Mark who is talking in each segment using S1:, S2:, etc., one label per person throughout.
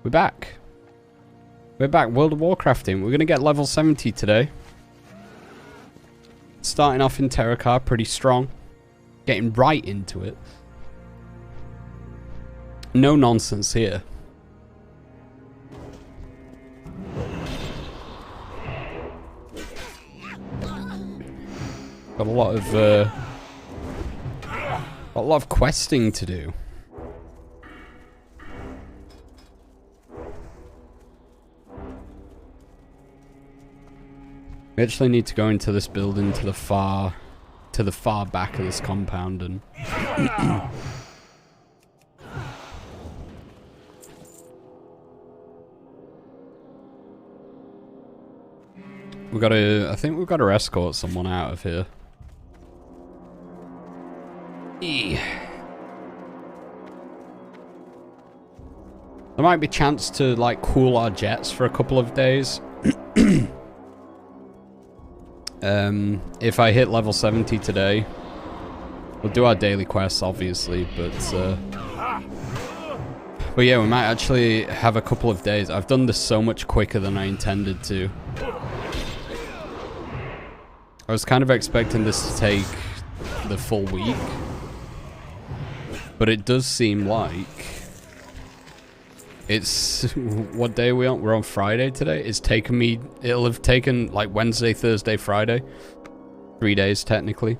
S1: We're back. We're back. World of Warcrafting. We're going to get level 70 today. Starting off in Terracar, pretty strong. Getting right into it. No nonsense here. Got a lot of questing to do. We actually need to go into this building to the far back of this compound and I think we've got to escort someone out of here. There might be a chance to like cool our jets for a couple of days. If I hit level 70 today, we'll do our daily quests, obviously, but yeah, we might actually have a couple of days. I've done this so much quicker than I intended to. I was kind of expecting this to take the full week, but it does seem like it's... What day are we on? We're on Friday today. It'll have taken like Wednesday, Thursday, Friday. 3 days technically.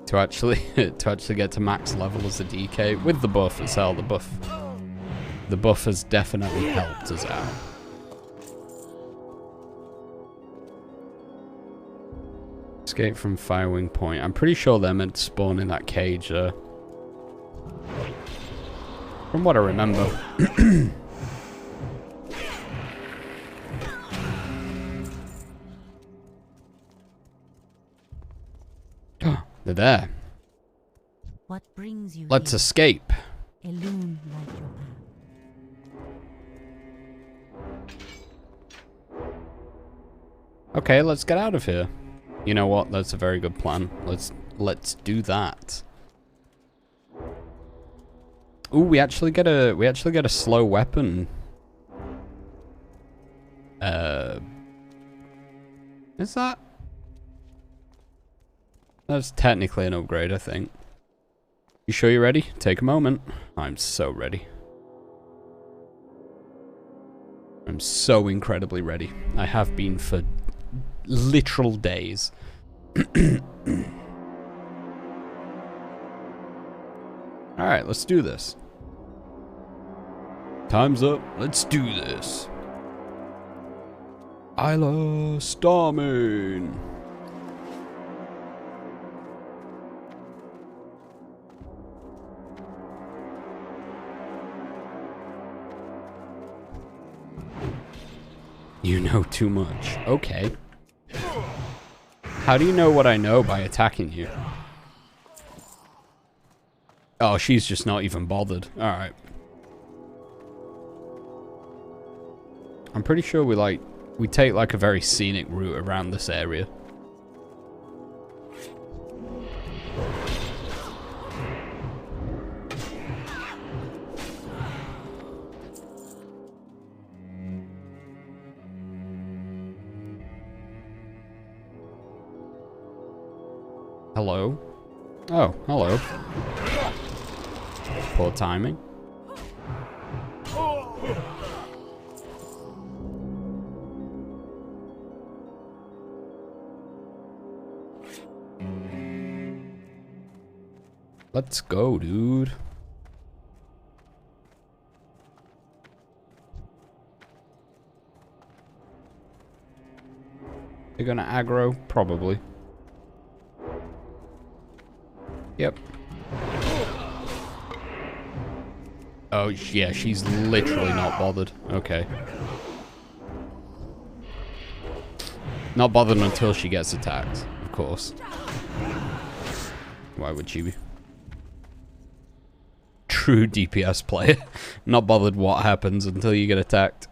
S1: To actually get to max level as a DK with the buff as hell. The buff has definitely helped us out. Escape from Firewing Point. I'm pretty sure they're meant to spawn in that cage there. From what I remember. They're there.
S2: What brings you
S1: Let's
S2: here?
S1: escape.
S2: Illume like your path.
S1: Okay, let's get out of here. You know what? That's a very good plan. Let's do that. Ooh, we actually get a slow weapon. Is that? That's technically an upgrade, I think. You sure you're ready? Take a moment. I'm so ready. I'm so incredibly ready. I have been for literal days. Alright, let's do this. Time's up. Let's do this. Isla Starman. You know too much. Okay. How do you know what I know by attacking you? Oh, she's just not even bothered. Alright. I'm pretty sure we take like a very scenic route around this area. Hello? Oh, hello. Poor timing. Let's go, dude. They're gonna aggro? Probably. Yep. Oh, yeah, she's literally not bothered. Okay. Not bothered until she gets attacked, of course. Why would she be? True DPS player. Not bothered what happens until you get attacked.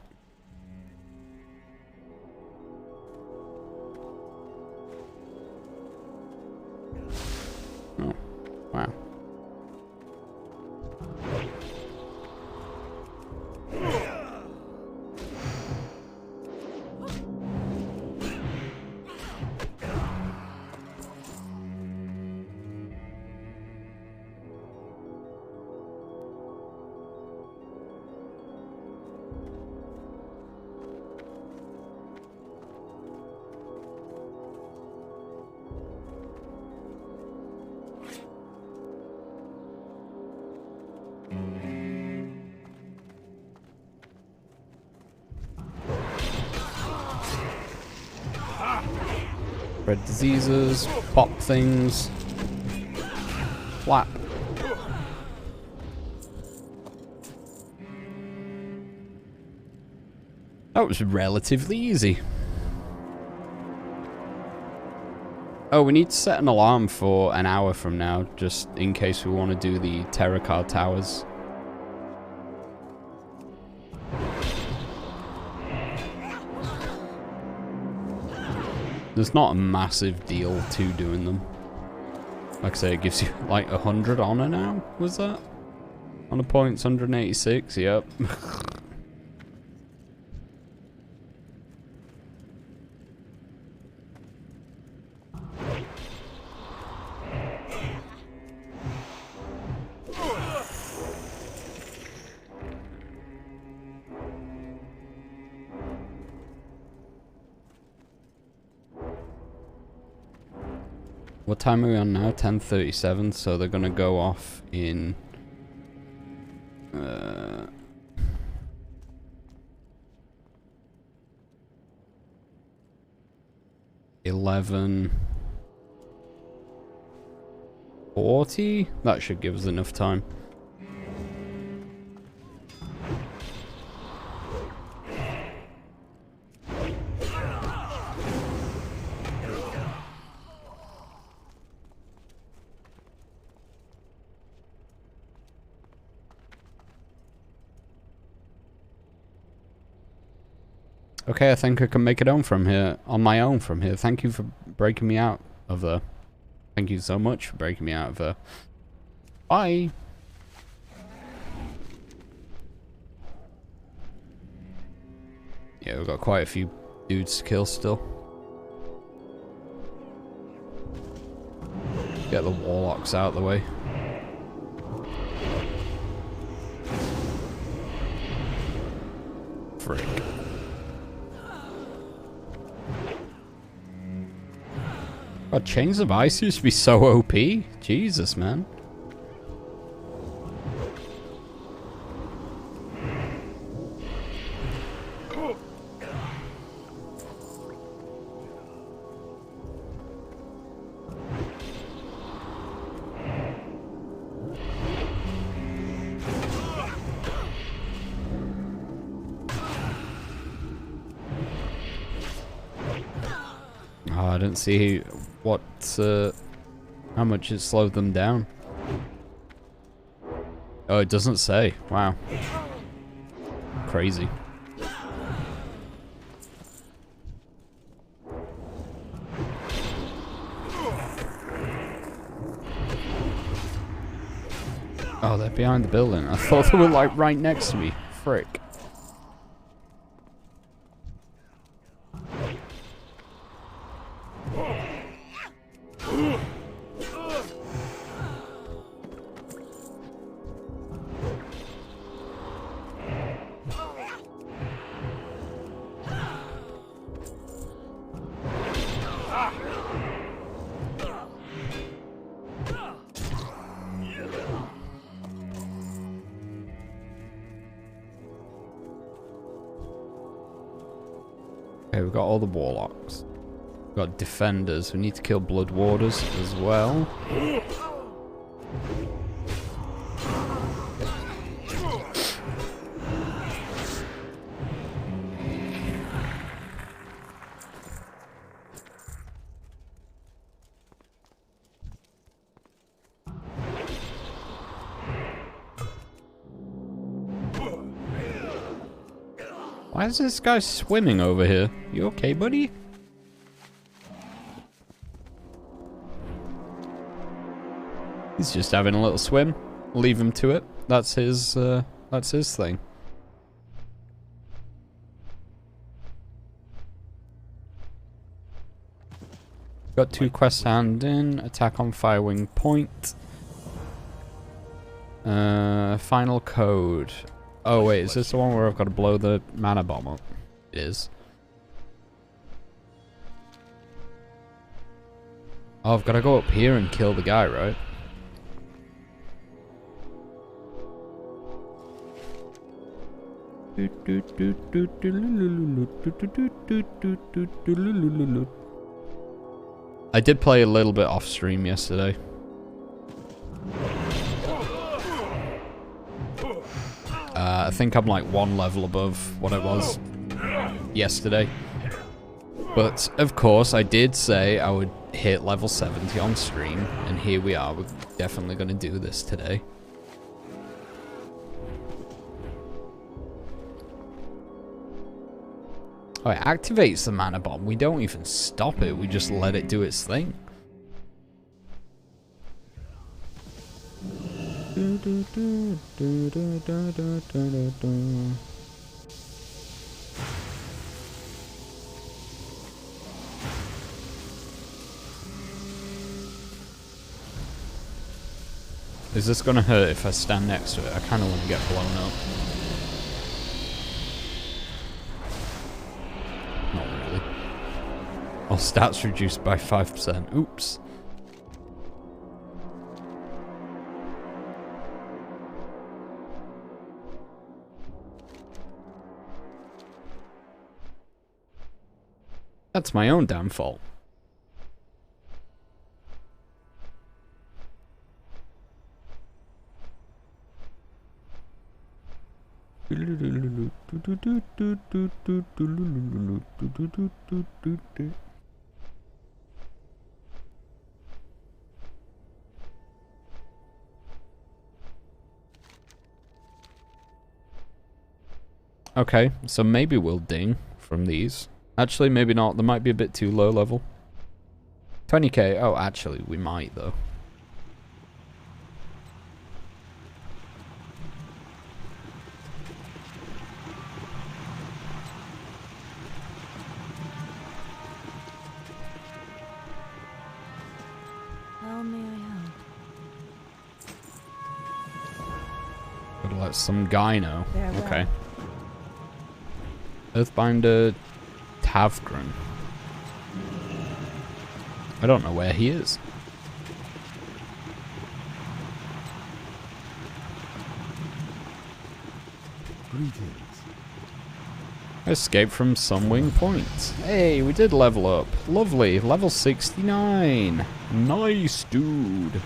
S1: Spread diseases, pop things. Flap. That was relatively easy. Oh, we need to set an alarm for an hour from now, just in case we want to do the Terracar Towers. There's not a massive deal to doing them. Like I say, it gives you like 100 honor now, was that? Honor points, 186, yep. What time are we on now? 10:37, so they're gonna go off in 11:40. That should give us enough time. Okay, I think I can make it on my own from here. Thank you for breaking me out of there. Thank you so much for breaking me out of there. Bye! Yeah, we've got quite a few dudes to kill still. Get the warlocks out of the way. Frick. God, Chains of Ice used to be so OP. Jesus, man. Oh, I didn't see how much it slowed them down. Oh, it doesn't say. Wow. Crazy. Oh, they're behind the building. I thought they were like right next to me. Frick. Okay, we've got all the warlocks. We've got defenders. We need to kill blood warders as well. Why is this guy swimming over here? You okay, buddy? He's just having a little swim. Leave him to it. That's his thing. Got 2 quests hand in. Attack on Firewing Point. Final code. Oh wait, is this the one where I've got to blow the mana bomb up? It is. Oh, I've got to go up here and kill the guy, right? I did play a little bit off stream yesterday. I think I'm like 1 level above what I was yesterday. But, of course, I did say I would hit level 70 on stream, and here we are. We're definitely going to do this today. Oh, it activates the mana bomb. We don't even stop it. We just let it do its thing. Is this gonna hurt if I stand next to it? I kind of want to get blown up. Not really. All stats reduced by 5%. Oops. That's my own damn fault. Okay, so maybe we'll ding from these. Actually, maybe not. They might be a bit too low level. 20k. Oh, actually, we might, though.
S2: How may I help?
S1: Gotta let some guy know.
S2: Farewell.
S1: Okay. Earthbinder Tavgren. I don't know where he is.
S3: Greetings.
S1: Escape from Sunwing Point. Hey, we did level up. Lovely. Level 69. Nice, dude.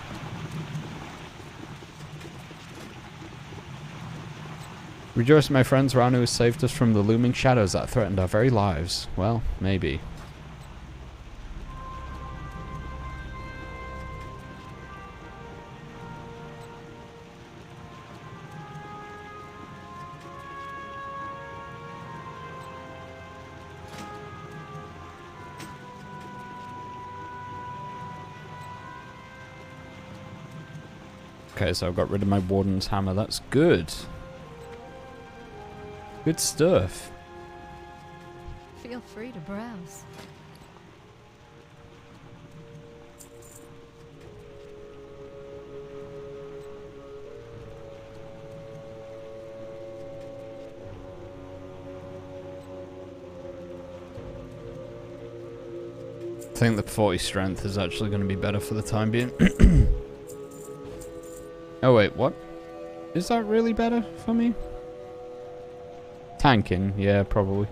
S1: Rejoice, my friends. Ranu has saved us from the looming shadows that threatened our very lives. Well, maybe. Okay, so I've got rid of my Warden's Hammer. That's good. Good stuff.
S2: Feel free to browse.
S1: I think the 40 strength is actually going to be better for the time being. Oh wait, what? Is that really better for me? Tanking, yeah, probably.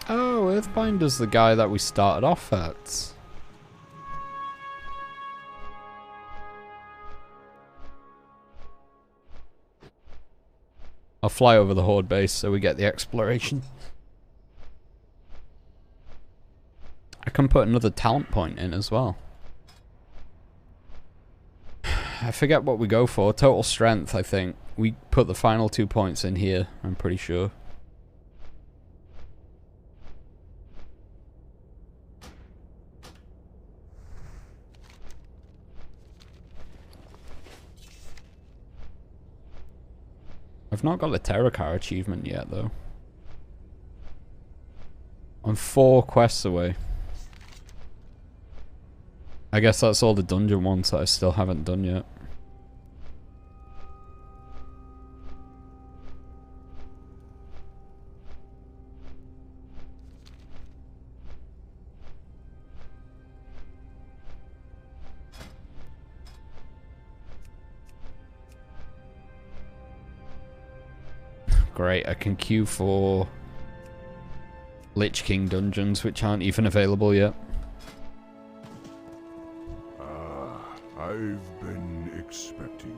S1: Oh, Earthbinder's the guy that we started off at. I'll fly over the Horde base so we get the exploration. I can put another talent point in as well. I forget what we go for. Total strength, I think. We put the final 2 points in here, I'm pretty sure. I've not got the Terracar achievement yet, though. I'm 4 quests away. I guess that's all the dungeon ones that I still haven't done yet. Great, I can queue for Lich King dungeons, which aren't even available yet.
S3: I've been expecting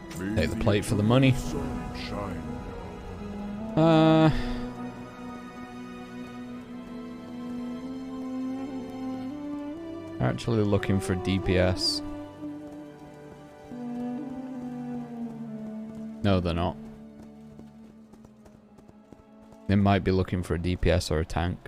S3: you.
S1: Take the plate for the money. Actually looking for DPS. No, they're not. They might be looking for a DPS or a tank.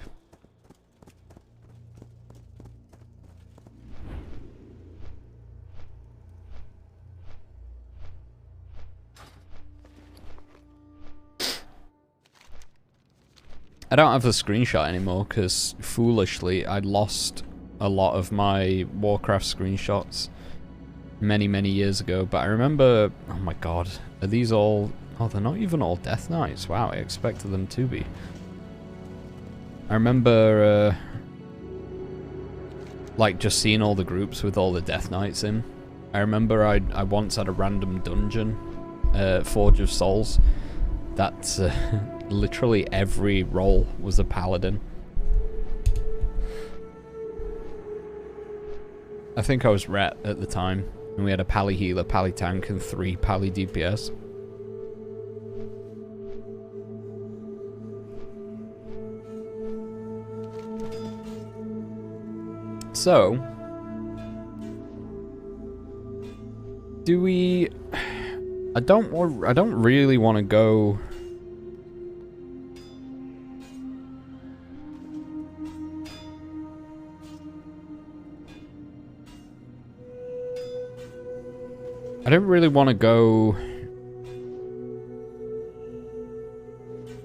S1: I don't have the screenshot anymore because, foolishly, I lost a lot of my Warcraft screenshots many, many years ago. But I remember... Oh my god. Are these all... Oh, they're not even all Death Knights. Wow, I expected them to be. I remember... like, just seeing all the groups with all the Death Knights in. I remember I once had a random dungeon, Forge of Souls, that literally every role was a paladin. I think I was Ret at the time, and we had a Pally Healer, Pally Tank, and 3 Pally DPS. So, do we... I don't really want to go... I don't really want to go...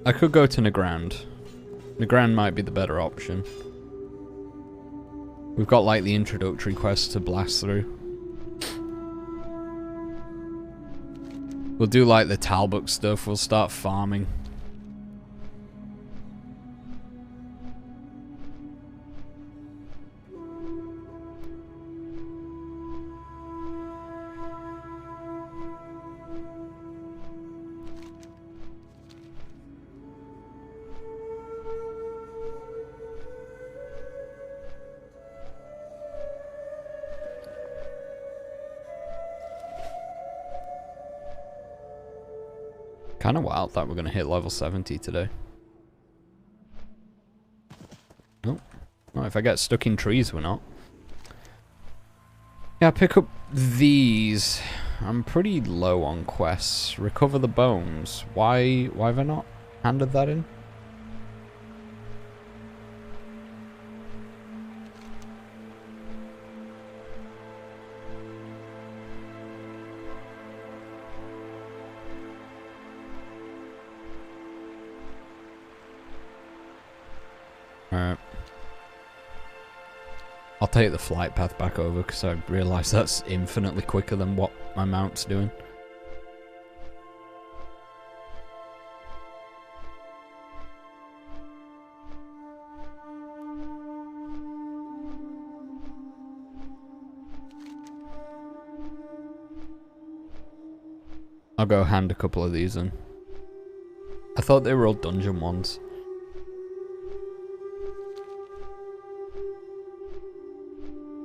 S1: I could go to Nagrand. Nagrand might be the better option. We've got like the introductory quest to blast through. We'll do like the Talbot stuff, we'll start farming. Kind of wild that we're going to hit level 70 today. Oh. Well, if I get stuck in trees, we're not. Yeah, pick up these. I'm pretty low on quests. Recover the bones. Why have I not handed that in? Alright. I'll take the flight path back over because I realise that's infinitely quicker than what my mount's doing. I'll go hand a couple of these in. I thought they were all dungeon ones.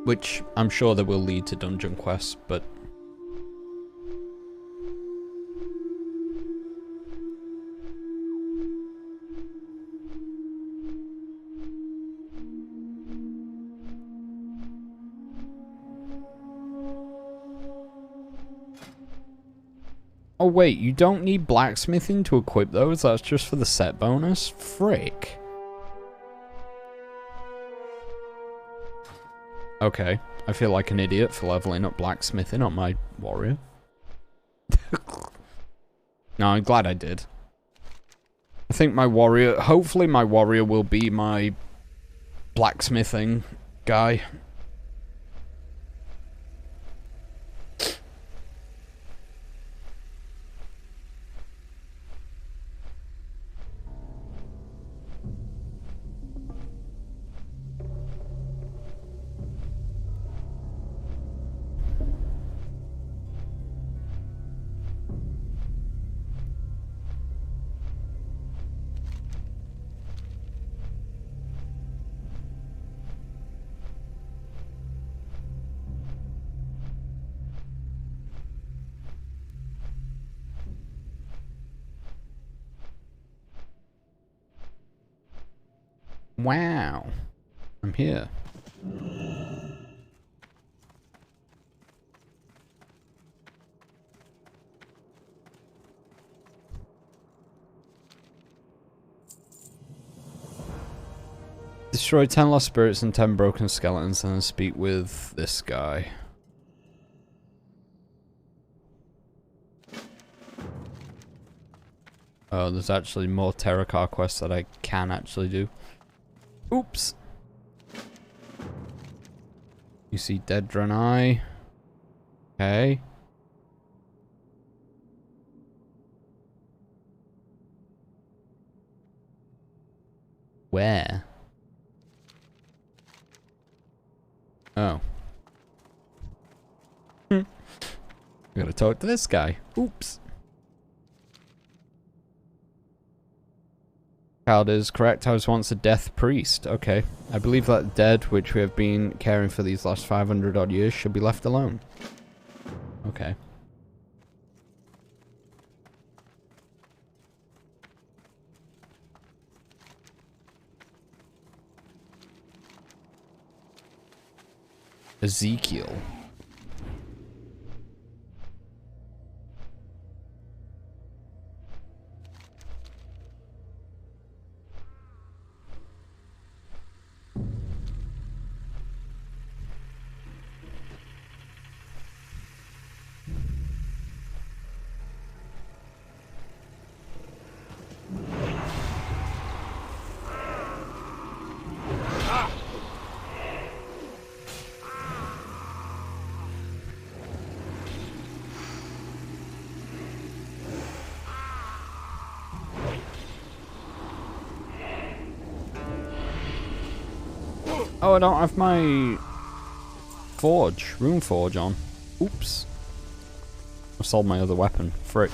S1: Which I'm sure they will lead to dungeon quests, but... Oh wait, you don't need blacksmithing to equip those? That's just for the set bonus? Frick. Okay, I feel like an idiot for leveling up blacksmithing on my warrior. No, I'm glad I did. I think my warrior... Hopefully my warrior will be my blacksmithing guy. Wow. I'm here. Destroy 10 lost spirits and 10 broken skeletons and then speak with this guy. Oh, there's actually more Terracar quests that I can actually do. Oops. You see Dead Draenei. Okay. Where? Oh. I gotta talk to this guy. Oops. Child is correct. I was once a death priest. Okay. I believe that the dead, which we have been caring for these last 500 odd years, should be left alone. Okay. Ezekiel. Oh, I don't have my forge, rune forge on. Oops. I sold my other weapon. Frick.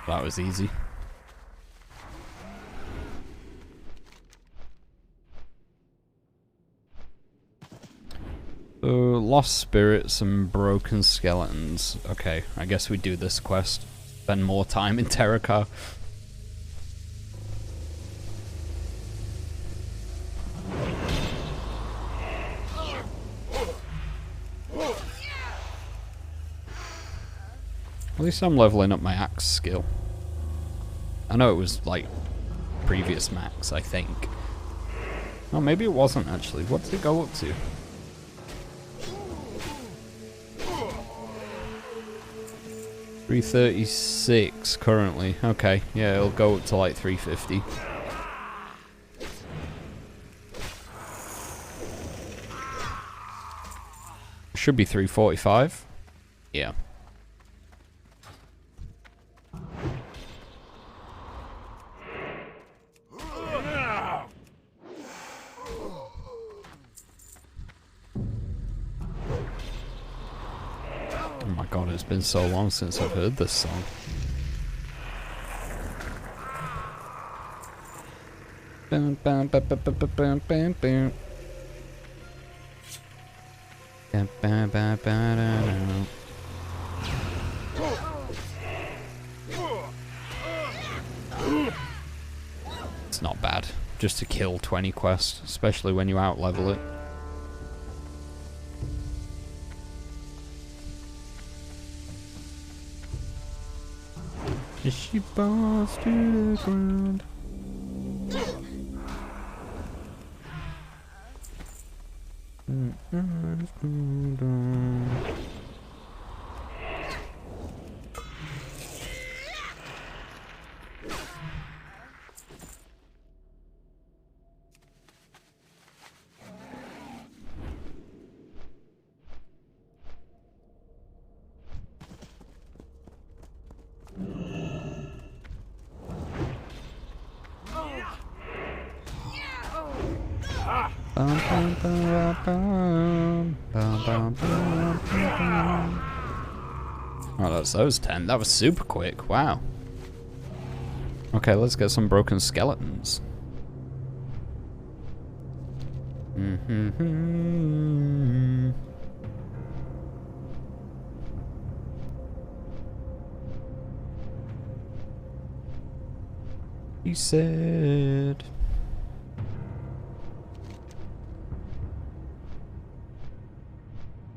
S1: That was easy. Lost spirits and broken skeletons. Okay, I guess we do this quest. Spend more time in Terracar. At least I'm leveling up my axe skill. I know it was like previous max, I think. Oh, maybe it wasn't actually. What did it go up to? 336 currently. Okay, yeah, it'll go up to like 350. Should be 345. Yeah. Oh my god, it's been so long since I've heard this song. Bam, bam, bam, bam, bam, bam, bam, bam. Bam, bam, bam, bam, bam. It's not bad, just to kill 20 quests, especially when you out-level it. She falls to the ground. Oh, that's those 10. That was super quick. Wow. Okay, let's get some broken skeletons. Mm-hmm. He said...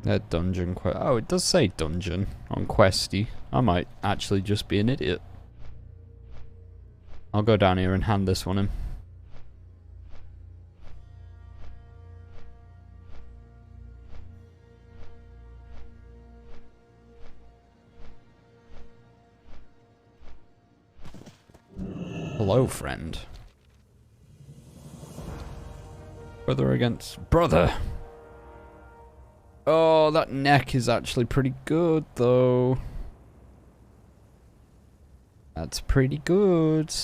S1: That dungeon quest. Oh, it does say dungeon on Questy. I might actually just be an idiot. I'll go down here and hand this one in. Hello, friend. Brother against brother. Oh, that neck is actually pretty good, though. That's pretty good.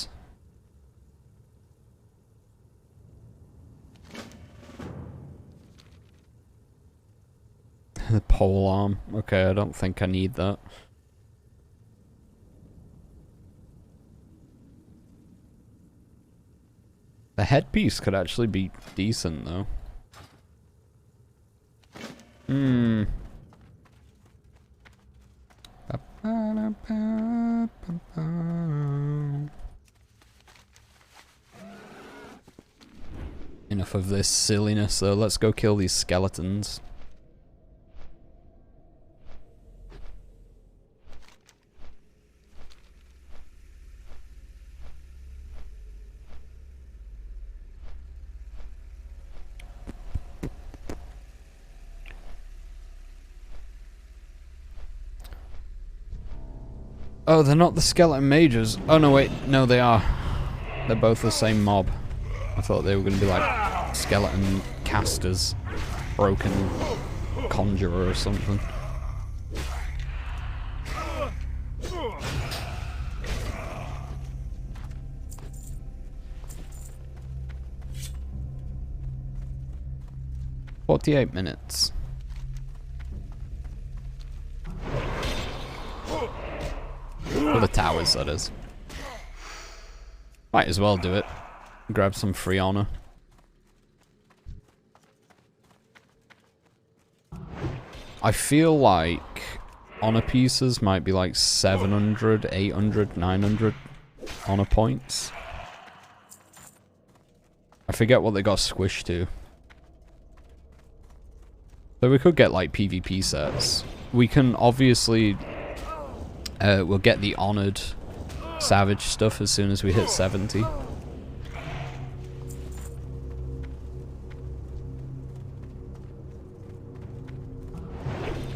S1: The pole arm. Okay, I don't think I need that. The headpiece could actually be decent, though. Hmm. Enough of this silliness, though. Let's go kill these skeletons. Oh, they're not the skeleton mages. Oh, no, wait. No, they are. They're both the same mob. I thought they were going to be like skeleton casters. Broken conjurer or something. "48 minutes. For the towers, that is. Might as well do it. Grab some free honor. I feel like honor pieces might be like 700, 800, 900 honor points. I forget what they got squished to. So we could get like PvP sets. We can obviously... we'll get the honored savage stuff as soon as we hit 70.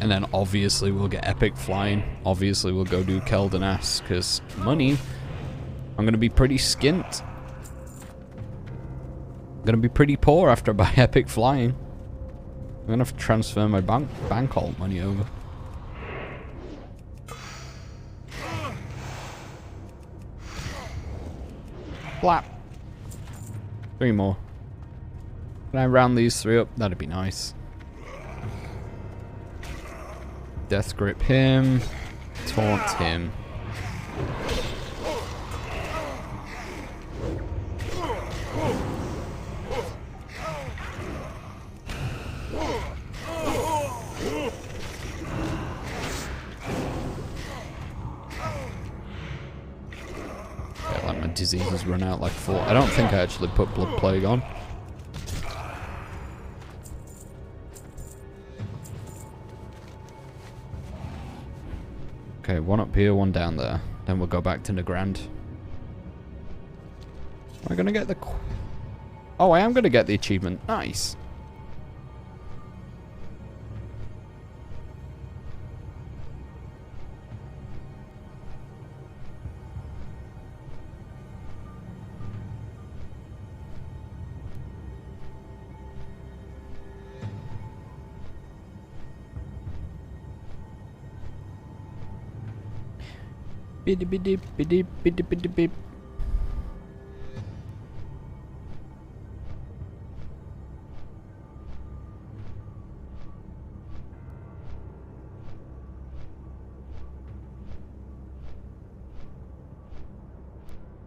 S1: And then obviously we'll get epic flying. Obviously we'll go do Keldanas, because money, I'm going to be pretty skint. I'm going to be pretty poor after I buy epic flying. I'm going to have to transfer my bank alt money over. Flap. 3 more. Can I round these 3 up? That'd be nice. Death grip him. Taunt him. Yeah, like my diseases run out like 4. I don't think I actually put Blood Plague on. Okay, 1 up here, 1 down there. Then we'll go back to Nagrand. Am I gonna get the... Oh, I am gonna get the achievement. Nice. Biddy biddy biddy biddy biddy biddy.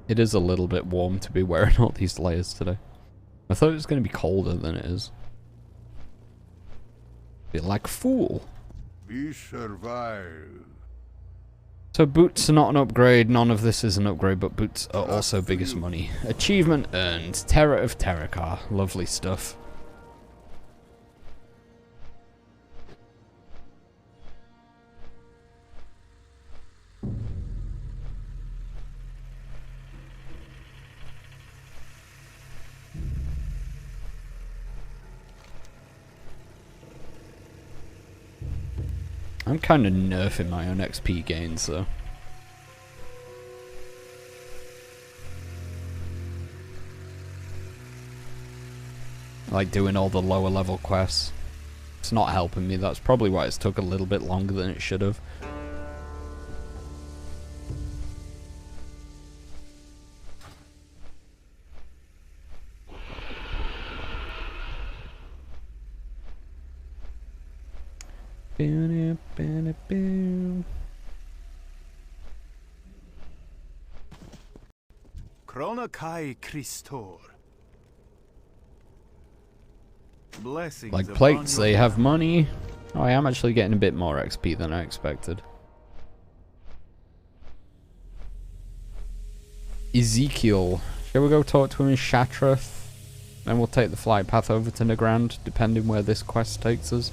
S1: It is a little bit warm to be wearing all these layers today. I thought it was going to be colder than it is. Feel like a fool.
S3: We survive.
S1: So boots are not an upgrade, none of this is an upgrade, but boots are also biggest money. Achievement earned, Terror of Terrakar, lovely stuff. I'm kind of nerfing my own XP gains though. Like doing all the lower level quests. It's not helping me, that's probably why it's took a little bit longer than it should have.
S4: Chronokai Christor. Blessings
S1: Like
S4: upon
S1: plates,
S4: your
S1: they have money. Oh, I am actually getting a bit more XP than I expected. Ezekiel. Shall we go talk to him in Shatrath? Then we'll take the flight path over to Nagrand, depending where this quest takes us.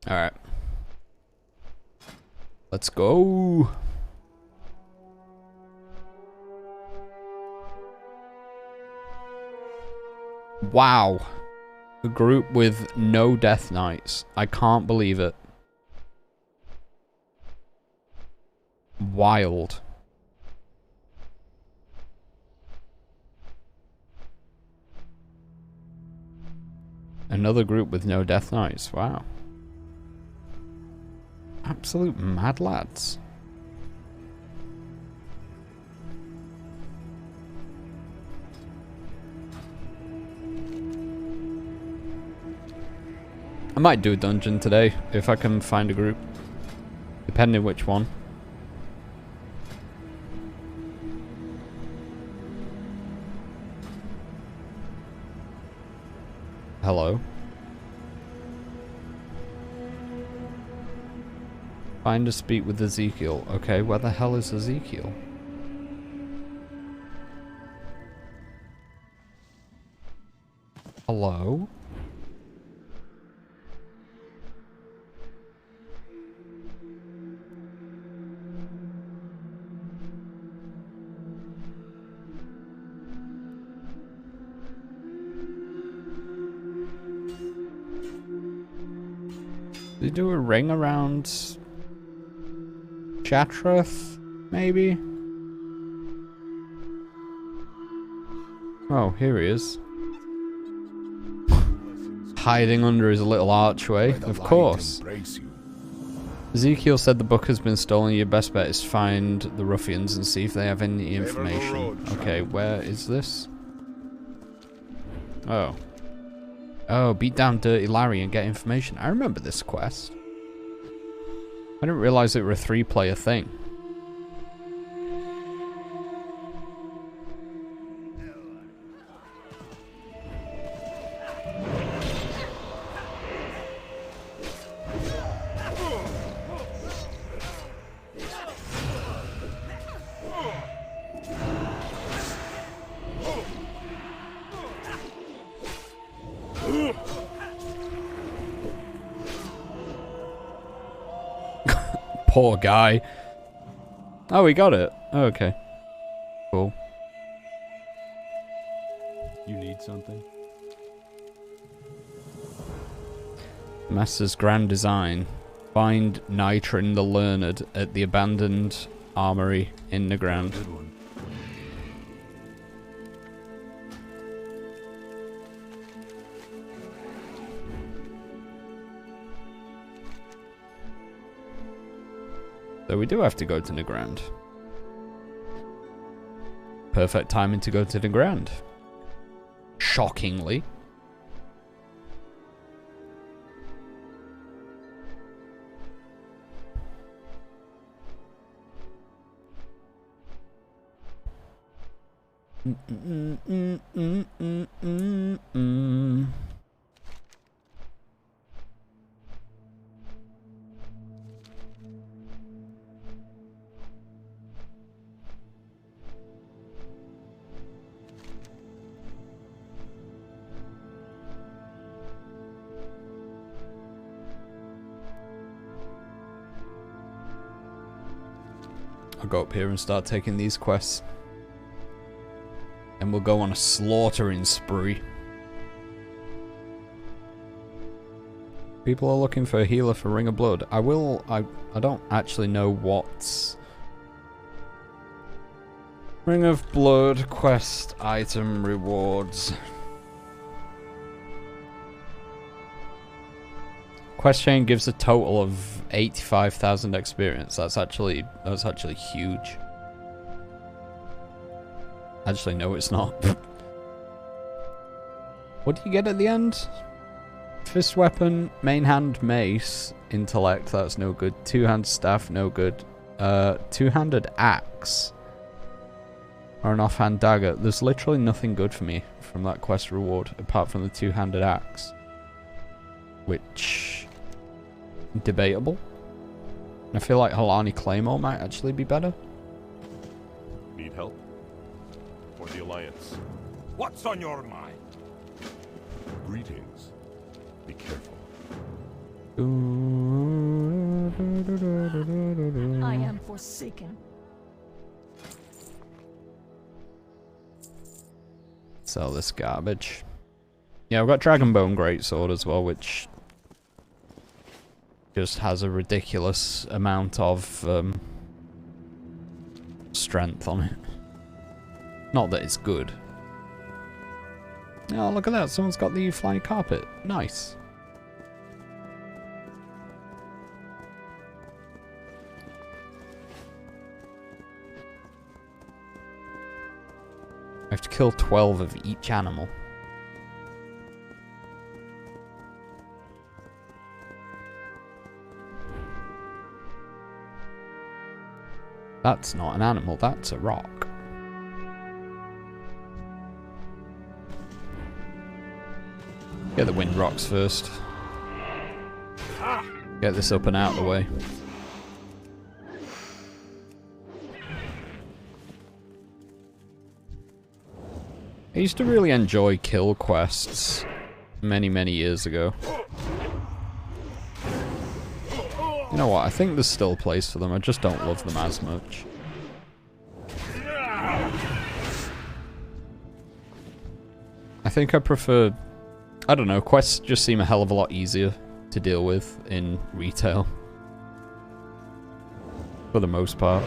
S1: Alright. Let's go. Wow. A group with no Death Knights. I can't believe it. Wild. Another group with no Death Knights. Wow. Absolute mad lads. I might do a dungeon today if I can find a group, depending which one. Hello. Find to speak with Ezekiel. Okay, where the hell is Ezekiel? Hello? They do a ring around Shatrath, maybe? Oh, here he is. Hiding under his little archway, of course. Ezekiel said the book has been stolen. Your best bet is to find the ruffians and see if they have any information. Okay, where is this? Oh. Oh, beat down Dirty Larry and get information. I remember this quest. I didn't realize it were a 3-player thing. Poor guy. Oh, we got it. Oh, okay. Cool.
S5: You need something?
S1: Master's Grand Design. Find Nitrin the Learned at the abandoned armory in the ground.
S5: Good one.
S1: So we do have to go to the ground. Perfect timing to go to the ground. Shockingly. I'll go up here and start taking these quests. And we'll go on a slaughtering spree. People are looking for a healer for Ring of Blood. I don't actually know what's... Ring of Blood quest item rewards. Quest chain gives a total of 85,000 experience. That's actually huge. Actually, no, it's not. What do you get at the end? Fist weapon, main hand mace, intellect, that's no good. Two-hand staff, no good. Two-handed axe. Or an offhand dagger. There's literally nothing good for me from that quest reward, apart from the two-handed axe. Which... debatable. I feel like Halani Claymore might actually be better.
S6: Need help? For the Alliance.
S7: What's on your mind?
S6: Greetings. Be careful.
S2: I am forsaken.
S1: Sell this garbage. Yeah, I've got Dragonbone Greatsword as well, which just has a ridiculous amount of strength on it. Not that it's good. Oh, look at that. Someone's got the flying carpet. Nice. I have to kill 12 of each animal. That's not an animal, that's a rock. Get the wind rocks first. Get this up and out of the way. I used to really enjoy kill quests many, many years ago. You know what, I think there's still a place for them, I just don't love them as much. I think I prefer... I don't know, quests just seem a hell of a lot easier to deal with in retail. For the most part.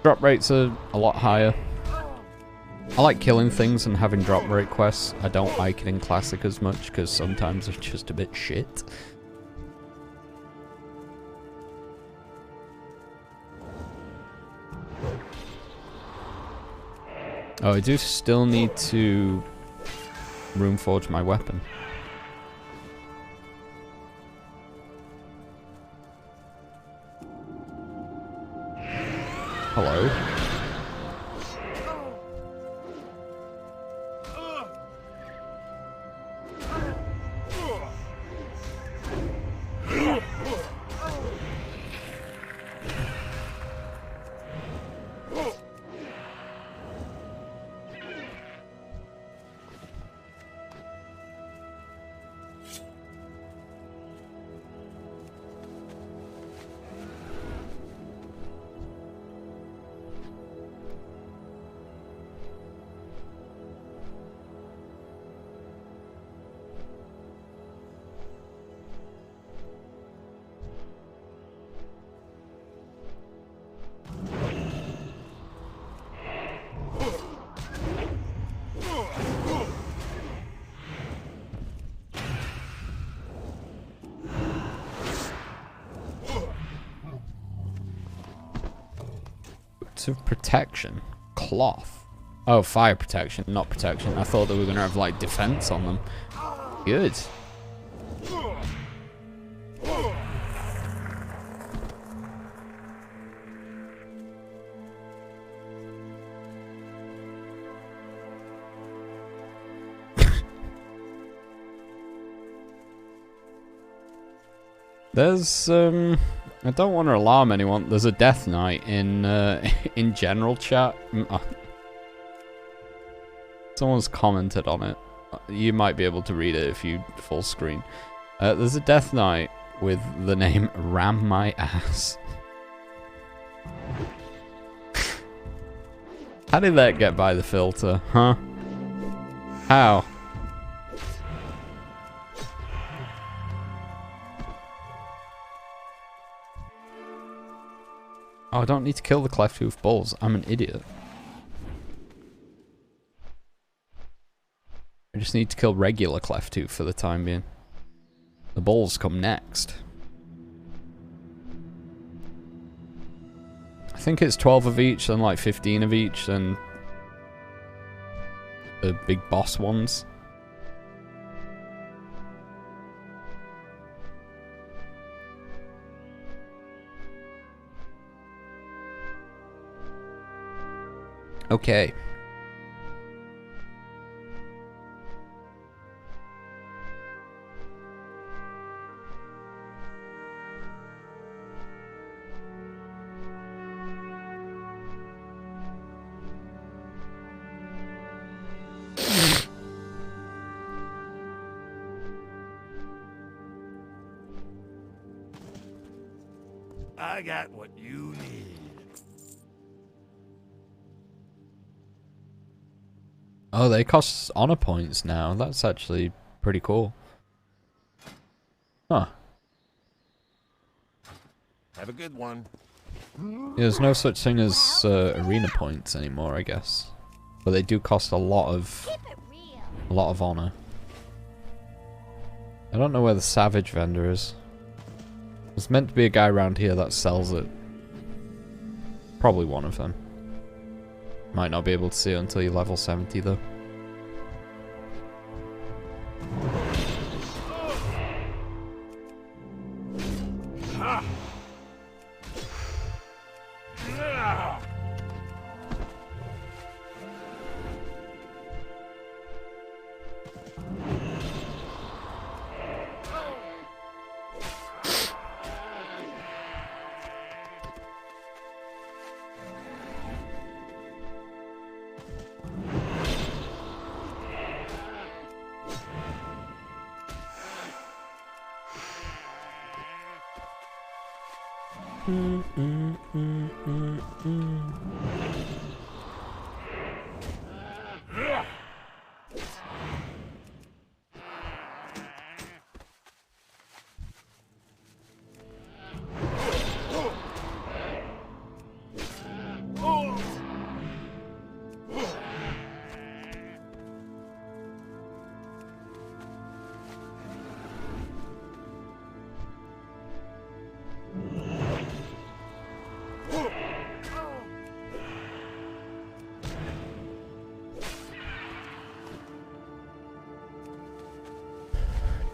S1: Drop rates are a lot higher. I like killing things and having drop rate quests. I don't like it in Classic as much, because sometimes it's just a bit shit. Oh, I do still need to room forge my weapon. Hello? Boots of protection. Cloth. Oh, fire protection, not protection. I thought they were gonna have like defense on them. Good. There's I don't want to alarm anyone. There's a death knight in in general chat. Someone's commented on it. You might be able to read it if you full screen. There's a death knight with the name Ram My Ass. How did that get by the filter, huh? How? Oh, I don't need to kill the cleft-toothed bulls. I'm an idiot. I just need to kill regular cleft-tooth for the time being. The bulls come next. I think it's 12 of each, then like 15 of each, then the big boss ones. Okay.
S7: I got what you need.
S1: Oh, they cost honor points now. That's actually pretty cool. Huh.
S7: Have a good one.
S1: Yeah, there's no such thing as arena points anymore, I guess. But they do cost a lot of honor. I don't know where the savage vendor is. There's meant to be a guy around here that sells it. Probably one of them. Might not be able to see it until you're level 70 though.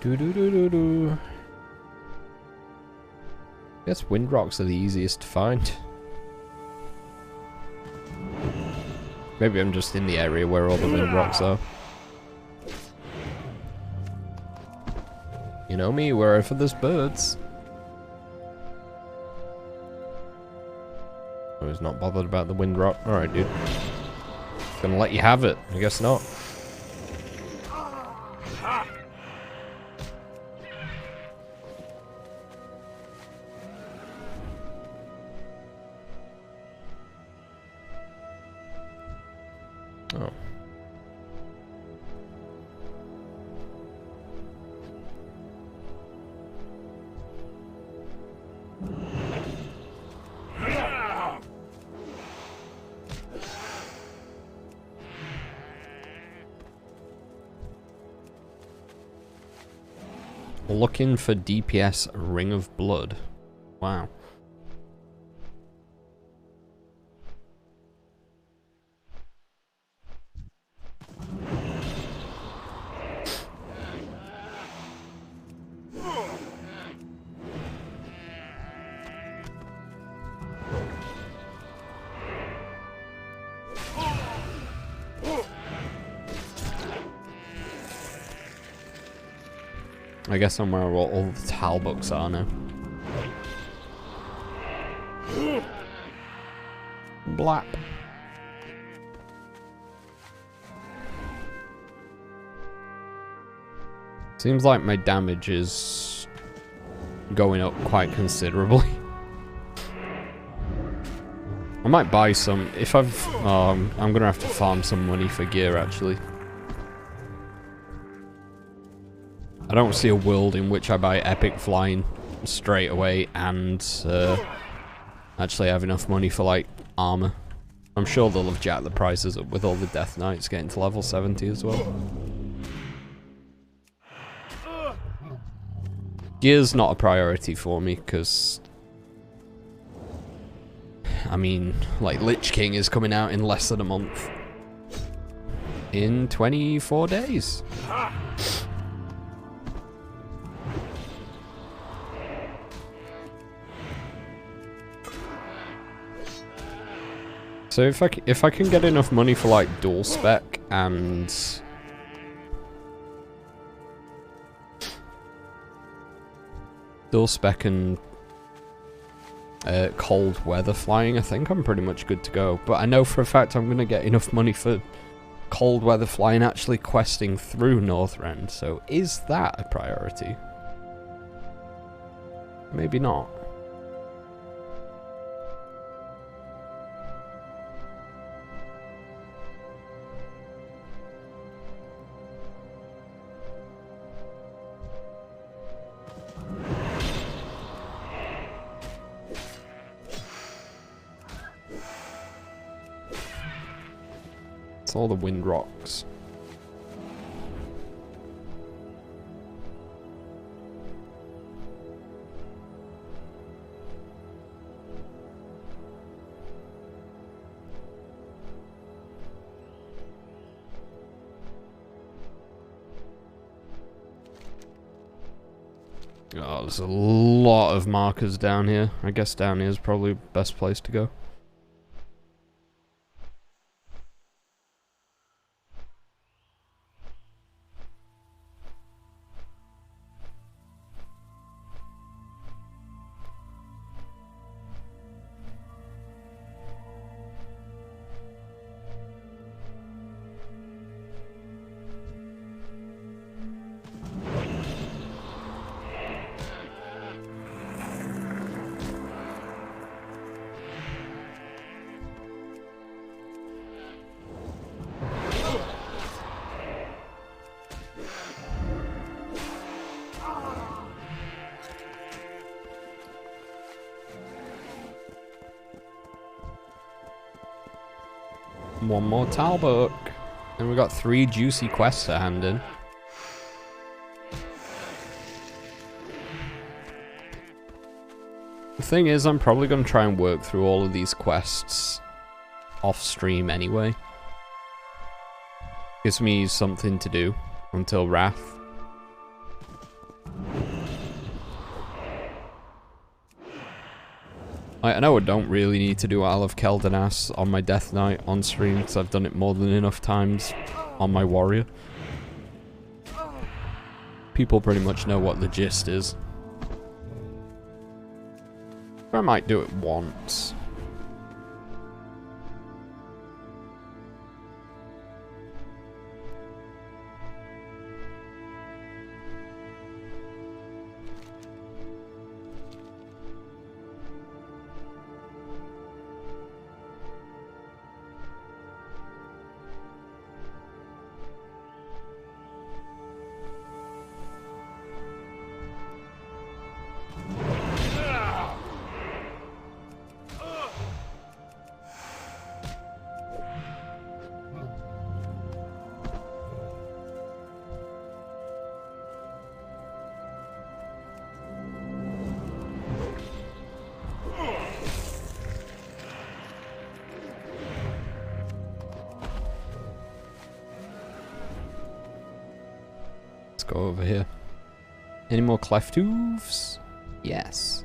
S1: I guess wind rocks are the easiest to find. Maybe I'm just in the area where all the wind rocks are. You know me, wherever there's birds. I was not bothered about the wind rock. Alright, dude. Gonna let you have it. I guess not. Oh. Looking for DPS Ring of Blood. Wow. I guess I'm where all the tile books are now. Blap. Seems like my damage is going up quite considerably. I might buy some if I've. I'm gonna have to farm some money for gear actually. I don't see a world in which I buy epic flying straight away and actually have enough money for like armor. I'm sure they'll have jacked the prices up with all the Death Knights getting to level 70 as well. Gear's not a priority for me because, I mean, like Lich King is coming out in less than a month. In 24 days. So if I can get enough money for like dual spec and cold weather flying, I think I'm pretty much good to go. But I know for a fact I'm gonna get enough money for cold weather flying actually questing through Northrend. So is that a priority? Maybe not. It's all the wind rocks. Oh, there's a lot of markers down here. I guess down here is probably the best place to go. One more tile book. And we got 3 juicy quests to hand in. The thing is, I'm probably going to try and work through all of these quests off stream anyway. Gives me something to do until Wrath. I know I don't really need to do Isle of Keldanas on my Death Knight on stream because I've done it more than enough times on my Warrior. People pretty much know what the gist is. I might do it once. Go over here. Any more cleft hooves? Yes.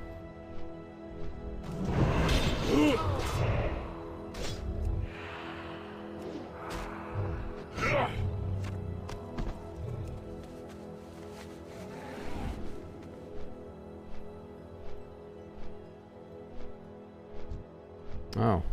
S1: Oh.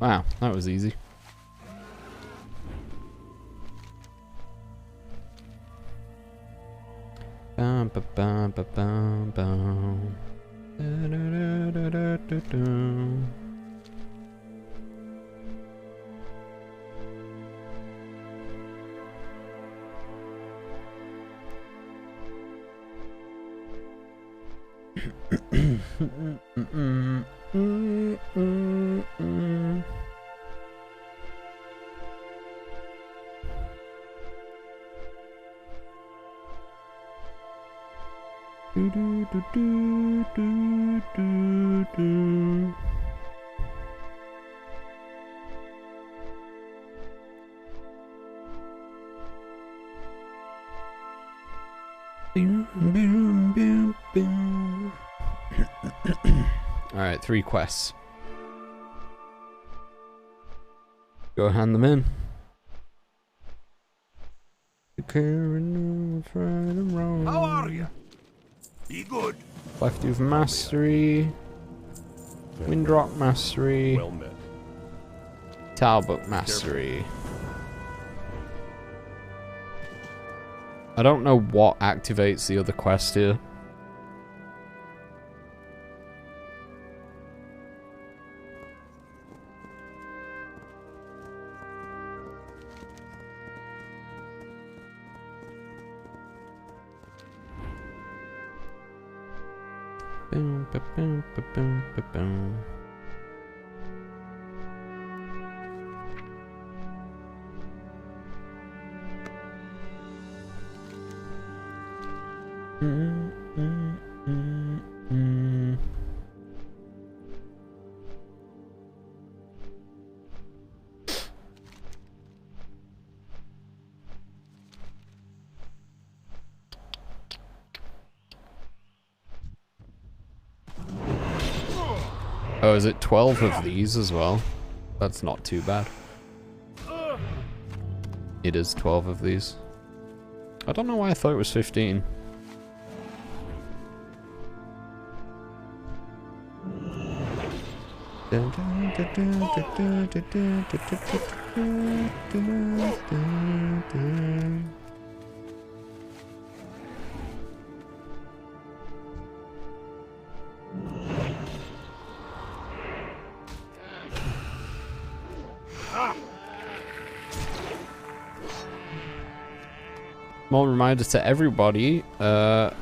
S1: Wow, that was easy. Bum, ba, bum, ba, bum, bum. Da, da, da, da, da, da. Alright, 3 quests. Go hand them in.
S7: How are you? Be good.
S1: Left of Mastery. Windrock Mastery.
S6: Well met.
S1: Talbot Mastery. I don't know what activates the other quest here. Boom, ba, boom, ba, boom, ba, boom. Oh, is it 12 of these as well? That's not too bad. It is 12 of these. I don't know why I thought it was 15. Small reminder to everybody, forgot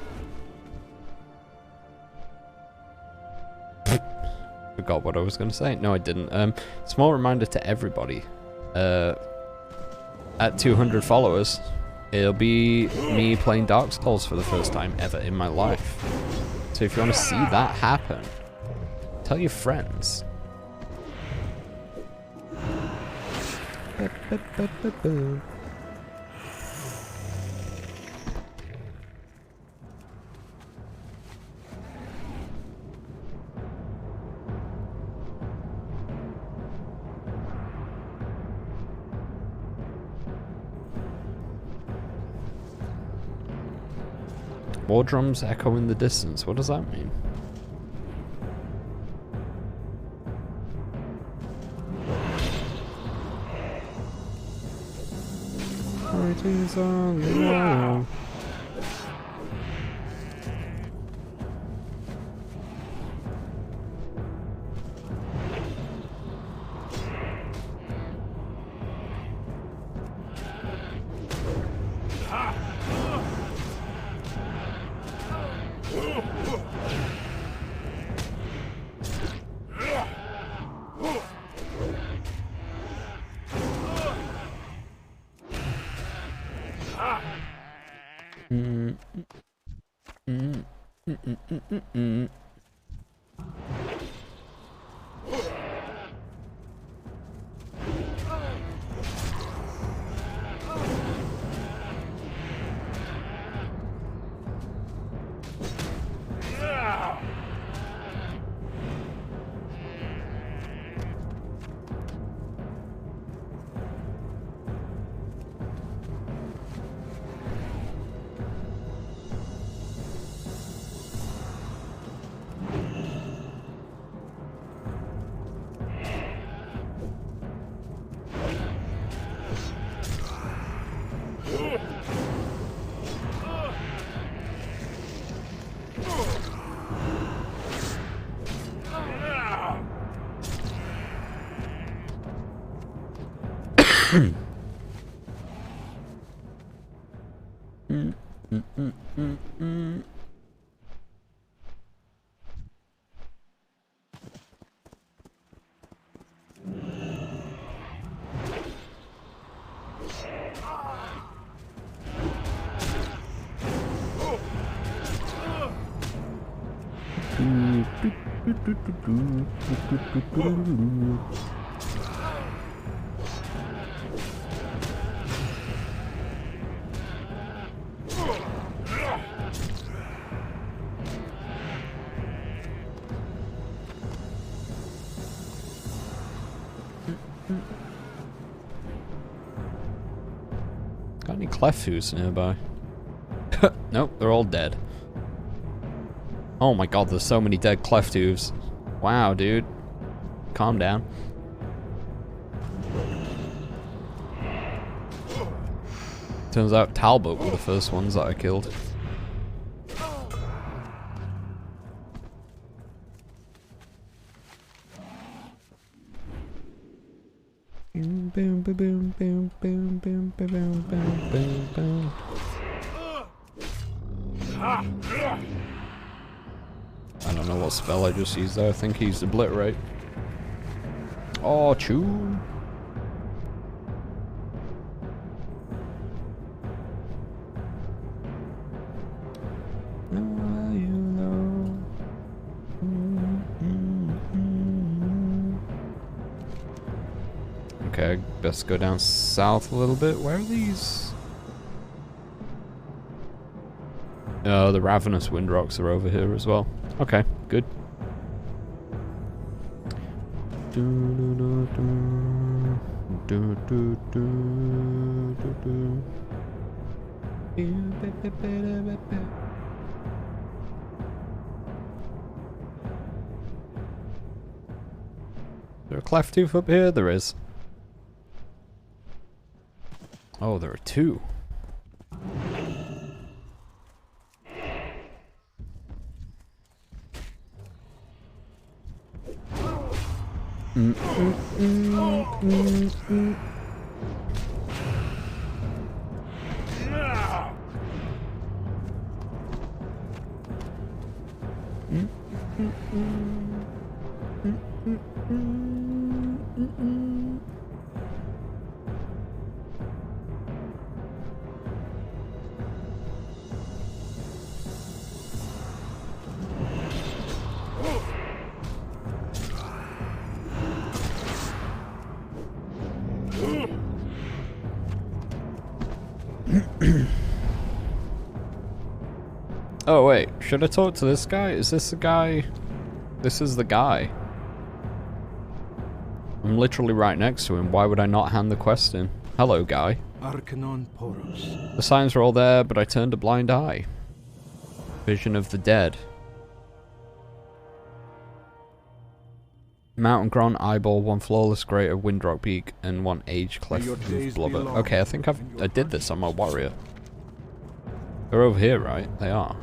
S1: what I was going to say. No, I didn't. Small reminder to everybody, at 200 followers, it'll be me playing Dark Souls for the first time ever in my life. So if you want to see that happen, tell your friends. War drums echo in the distance. What does that mean? It is on the wall. Got any Clefus nearby? Nope, they're all dead. Oh my god, there's so many dead Cleftus. Wow, dude. Calm down. Turns out Talbot were the first ones that I killed. Boom, boom, boom, boom, boom, boom, boom, boom, boom, boom, boom. I don't know what spell I just used there. I think he used Obliterate. Oh, chew. Okay, best go down south a little bit. Where are these? Oh, the Ravenous Windrocks are over here as well. Okay, good. Is there a Clefttooth up here? There is. Oh, there are two. Oh wait, should I talk to this guy? Is this the guy? This is the guy. I'm literally right next to him. Why would I not hand the quest in? Hello, guy.
S4: Arcanon Poros.
S1: The signs were all there, but I turned a blind eye. Vision of the dead. Mountain Gron, Eyeball, one Flawless Greater, Windrock Peak, and one Age Cleft Hoof Blubber. Okay, I think I did this on my warrior. They're over here, right? They are.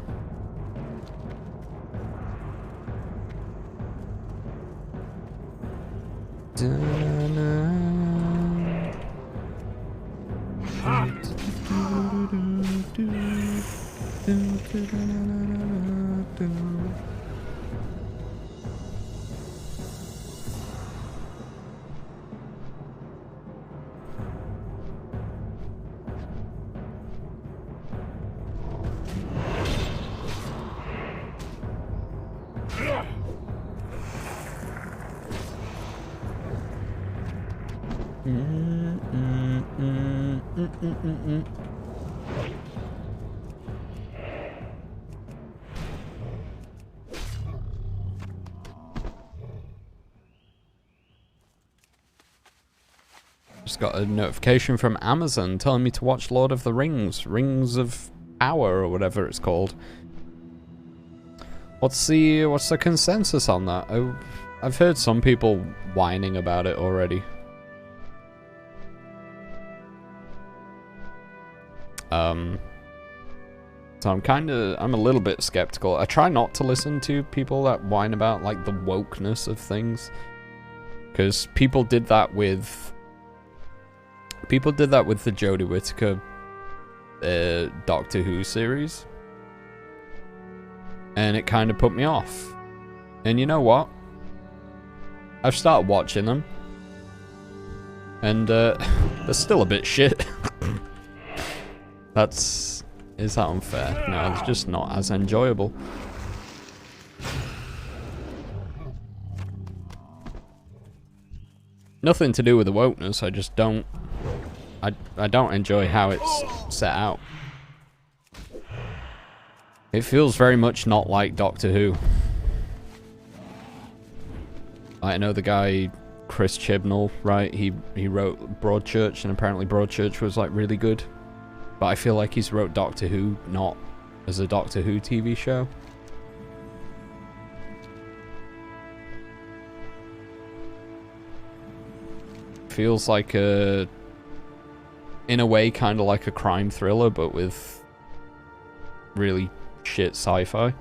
S1: Just got a notification from Amazon telling me to watch Lord of the Rings, Rings of Power or whatever it's called. What's the consensus on that? I've heard some people whining about it already. So I'm a little bit skeptical. I try not to listen to people that whine about like the wokeness of things, because people did that with the Jodie Whittaker Doctor Who series. And it kind of put me off. And you know what? I've started watching them. And they're still a bit shit. Is that unfair? No, it's just not as enjoyable. Nothing to do with the wokeness, I just don't... I don't enjoy how it's set out. It feels very much not like Doctor Who. I know the guy, Chris Chibnall, right? He wrote Broadchurch, and apparently Broadchurch was like really good. But I feel like he's wrote Doctor Who not as a Doctor Who TV show. Feels like a, in a way, kind of like a crime thriller, but with really shit sci-fi.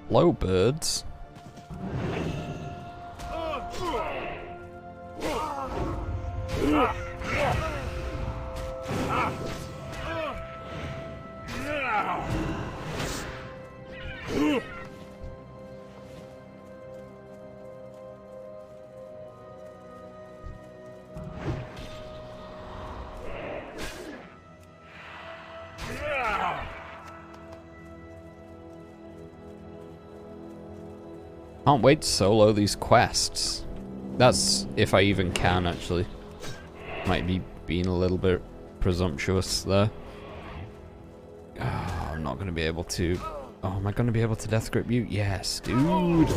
S1: Hello, birds. Can't wait to solo these quests. That's if I even can, actually. Might be being a little bit presumptuous there. Oh, I'm not going to be able to... Oh, am I going to be able to death grip you? Yes, dude.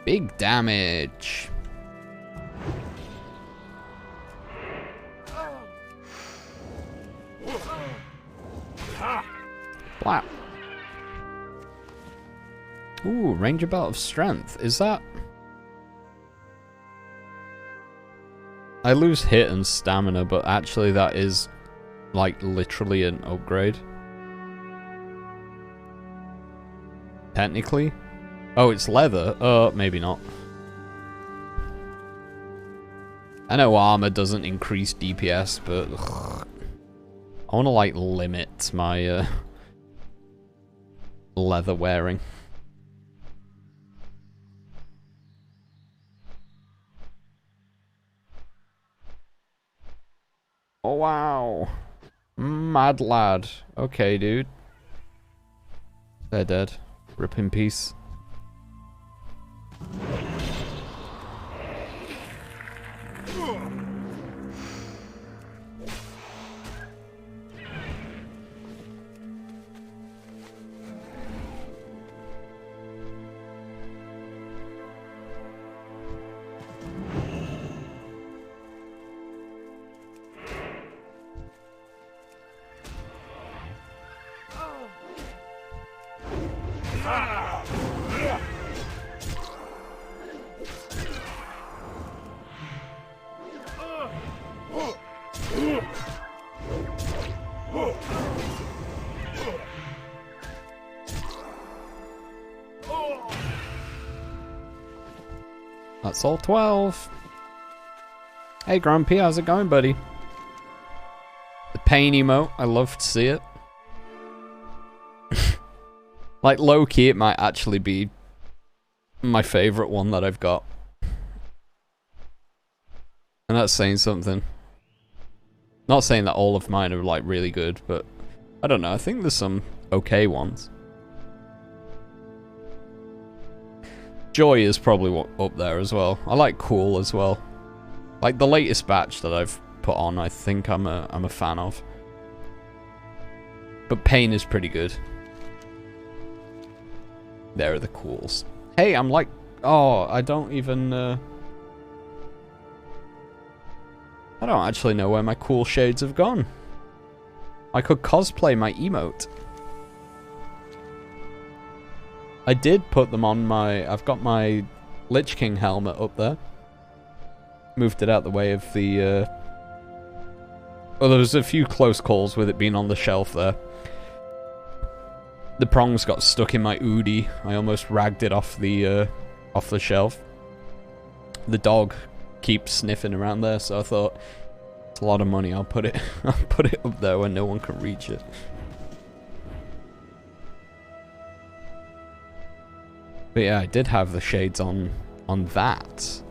S1: Big damage. Wow. Ooh, ranger belt of strength. Is that... I lose hit and stamina, but actually that is, like, literally an upgrade. Technically. Oh, it's leather? Maybe not. I know armor doesn't increase DPS, but... Ugh, I want to, like, limit my, leather wearing. Oh, wow. Mad lad. Okay, dude. They're dead. Rip in peace. That's all 12. Hey Grumpy, how's it going, buddy? The pain emote, I love to see it. Like, low-key, it might actually be my favorite one that I've got. And that's saying something. Not saying that all of mine are, like, really good, but I don't know, I think there's some okay ones. Joy is probably up there as well. I like Cool as well. Like, the latest batch that I've put on, I think I'm a fan of. But Pain is pretty good. There are the Cools. Hey, I'm like... Oh, I don't even... I don't actually know where my cool shades have gone. I could cosplay my emote. I did put them on my... I've got my Lich King helmet up there. Moved it out the way of the... Well, there was a few close calls with it being on the shelf there. The prongs got stuck in my Udi. I almost ragged it off the shelf. The dog keeps sniffing around there, so I thought it's a lot of money. I'll put it up there where no one can reach it. But yeah, I did have the shades on that.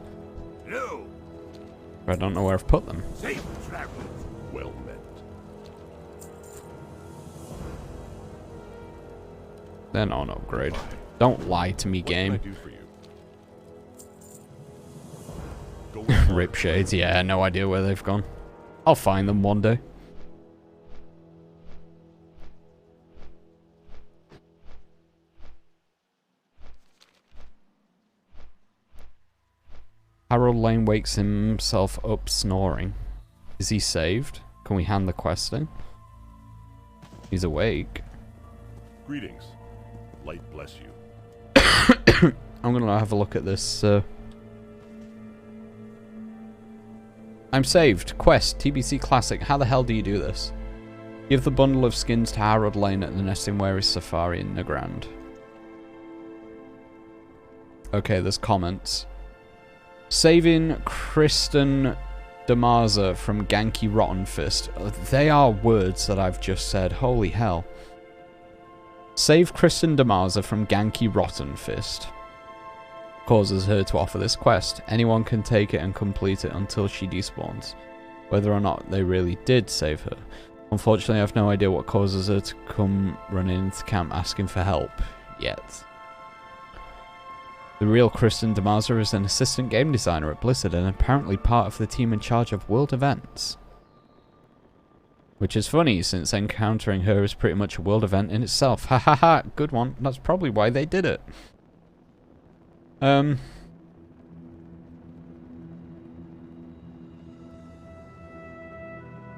S7: No.
S1: But I don't know where I've put them.
S7: Safe travel.
S6: Well met.
S1: They're not an upgrade. Don't lie to me,
S6: What can I
S1: game.
S6: do for you? Go with
S1: Rip shades, yeah, no idea where they've gone. I'll find them one day. Harold Lane wakes himself up snoring. Is he saved? Can we hand the quest in? He's awake.
S6: Greetings. Light bless you.
S1: I'm gonna have a look at this. I'm saved. Quest. TBC Classic. How the hell do you do this? Give the bundle of skins to Harold Lane at the Nesting Wary Safari in Nagrand. Okay, there's comments. Saving Kristen Damaza from Ganky Rotten Fist. They are words that I've just said. Holy hell. Save Kristen Damaza from Ganky Rotten Fist. Causes her to offer this quest. Anyone can take it and complete it until she despawns. Whether or not they really did save her. Unfortunately, I have no idea what causes her to come running into camp asking for help yet. The real Kristen Damaza is an assistant game designer at Blizzard and apparently part of the team in charge of world events. Which is funny, since encountering her is pretty much a world event in itself. Ha ha ha, good one. That's probably why they did it.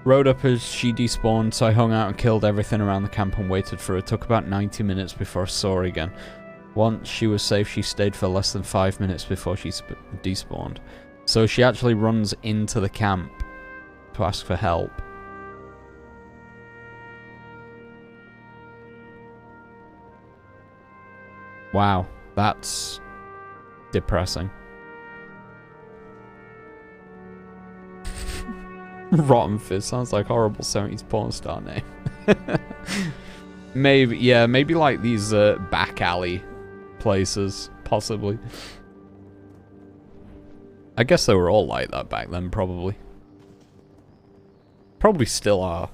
S1: Rode up as she despawned, so I hung out and killed everything around the camp and waited for her. It took about 90 minutes before I saw her again. Once she was safe, she stayed for less than 5 minutes before she despawned. So she actually runs into the camp to ask for help. Wow, that's depressing. Rotten Fist sounds like horrible 70s porn star name. Maybe, yeah, maybe like these back alley places, possibly. I guess they were all like that back then, probably. Probably still are.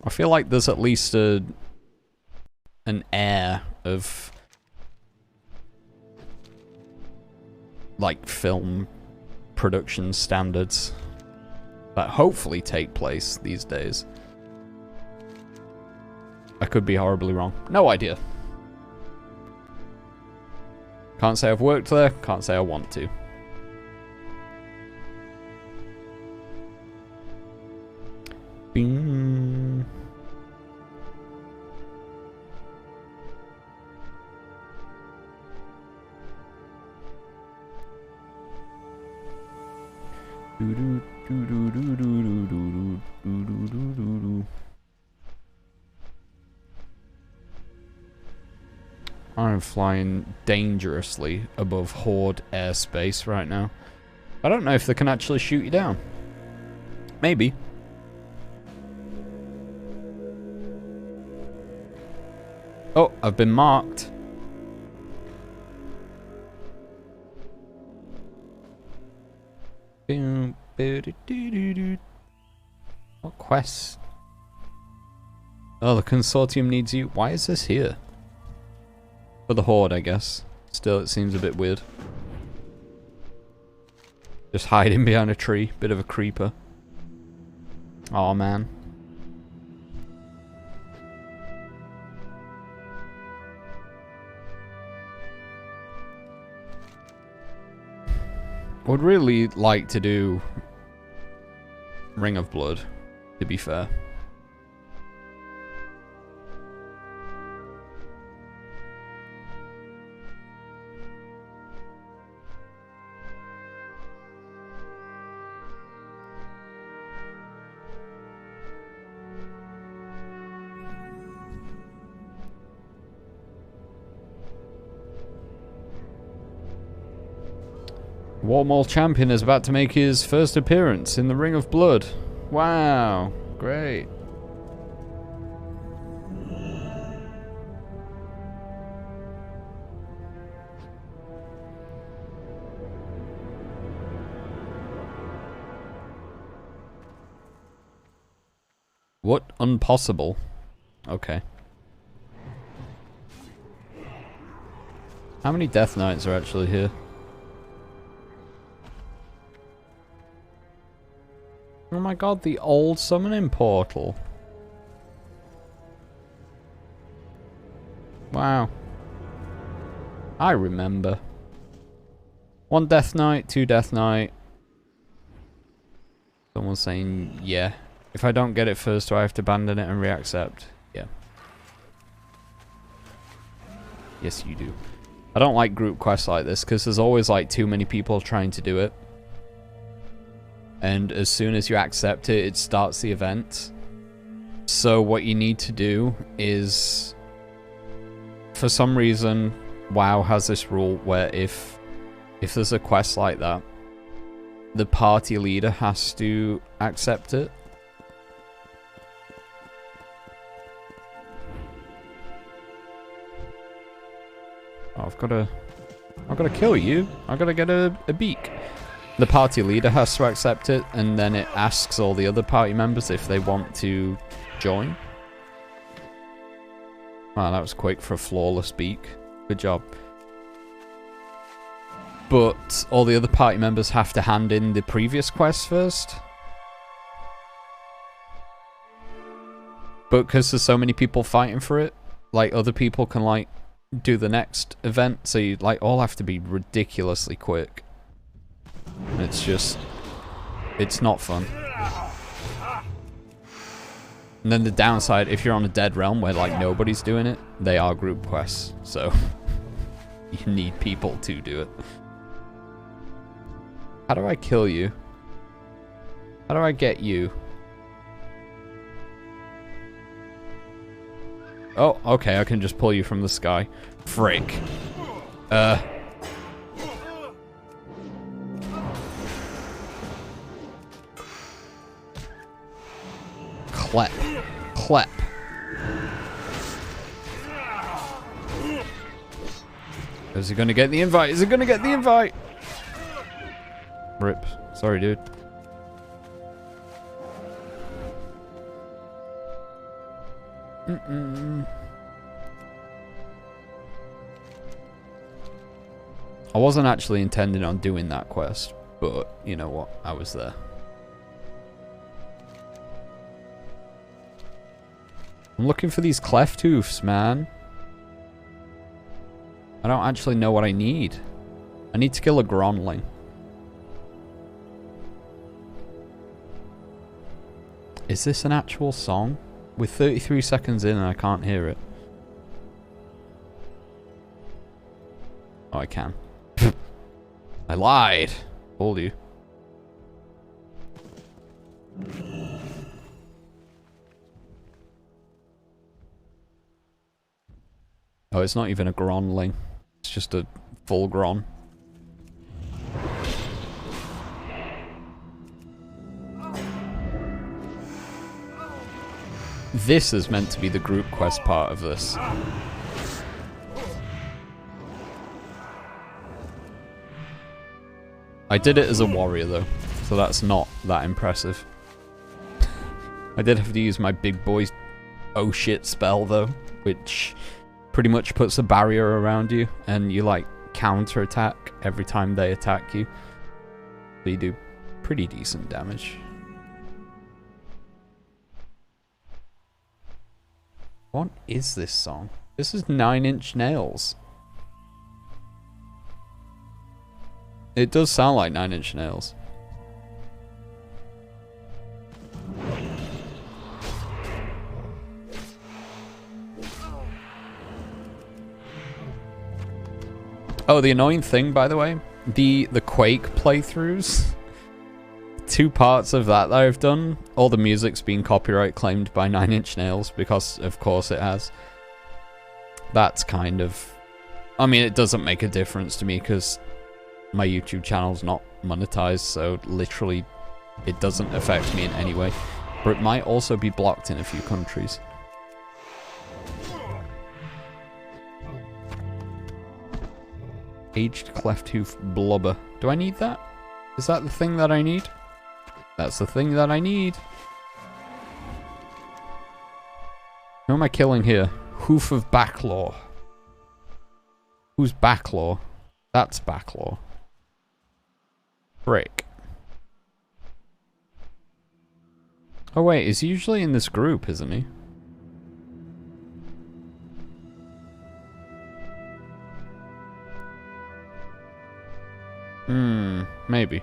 S1: I feel like there's at least an air of like film production standards that hopefully take place these days. I could be horribly wrong. No idea. Can't say I've worked there, can't say I want to. Bing. I'm flying dangerously above Horde airspace right now. I don't know if they can actually shoot you down. Maybe. Oh, I've been marked. What quests? Oh, the consortium needs you. Why is this here? For the Horde, I guess. Still, it seems a bit weird. Just hiding behind a tree. Bit of a creeper. Aw, man. would really like to do Ring of Blood, to be fair. Warmall Champion is about to make his first appearance in the Ring of Blood. Wow, great. What? Impossible? Okay. How many Death Knights are actually here? Oh my god, the old summoning portal. Wow. I remember. 1 Death Knight, 2 Death Knight. Someone's saying, yeah. If I don't get it first, do I have to abandon it and reaccept? Yeah. Yes, you do. I don't like group quests like this, because there's always like too many people trying to do it. And as soon as you accept it, it starts the event. So what you need to do is, for some reason, WoW has this rule where if there's a quest like that, the party leader has to accept it. Oh, I've got to kill you. I've got to get a beak. The party leader has to accept it, and then it asks all the other party members if they want to join. Wow, that was quick for a flawless beak. Good job. But all the other party members have to hand in the previous quest first. But because there's so many people fighting for it, like, other people can, like, do the next event, so you, like, all have to be ridiculously quick. It's just, it's not fun. And then the downside, if you're on a dead realm where like nobody's doing it, they are group quests, so you need people to do it. How do I kill you? How do I get you? Oh, okay, I can just pull you from the sky. Frick. Clep. Clep. Is he gonna get the invite? Is he gonna get the invite? Rip. Sorry, dude. I wasn't actually intending on doing that quest, but you know what? I was there. I'm looking for these cleft hoofs, man. I don't actually know what I need. I need to kill a Gronling. Is this an actual song? We're 33 seconds in and I can't hear it. Oh, I can. I lied. Told you. Oh, it's not even a Gronling. It's just a full Gron. This is meant to be the group quest part of this. I did it as a warrior though, so that's not that impressive. I did have to use my big boy oh shit spell though, which pretty much puts a barrier around you and you like counter attack every time they attack you. So you do pretty decent damage. What is this song? This is 9 Inch Nails. It does sound like Nine Inch Nails. Oh, the annoying thing, by the way, the Quake playthroughs, 2 parts of that I've done, all the music's been copyright claimed by Nine Inch Nails, because of course it has. That's kind of... I mean, it doesn't make a difference to me, because my YouTube channel's not monetized, so literally it doesn't affect me in any way. But it might also be blocked in a few countries. Aged cleft hoof blubber. Do I need that? Is that the thing that I need? That's the thing that I need. Who am I killing here? Hoof of Backlaw. Who's Backlaw? That's Backlaw. Frick. Oh wait, he's usually in this group, isn't he? Maybe.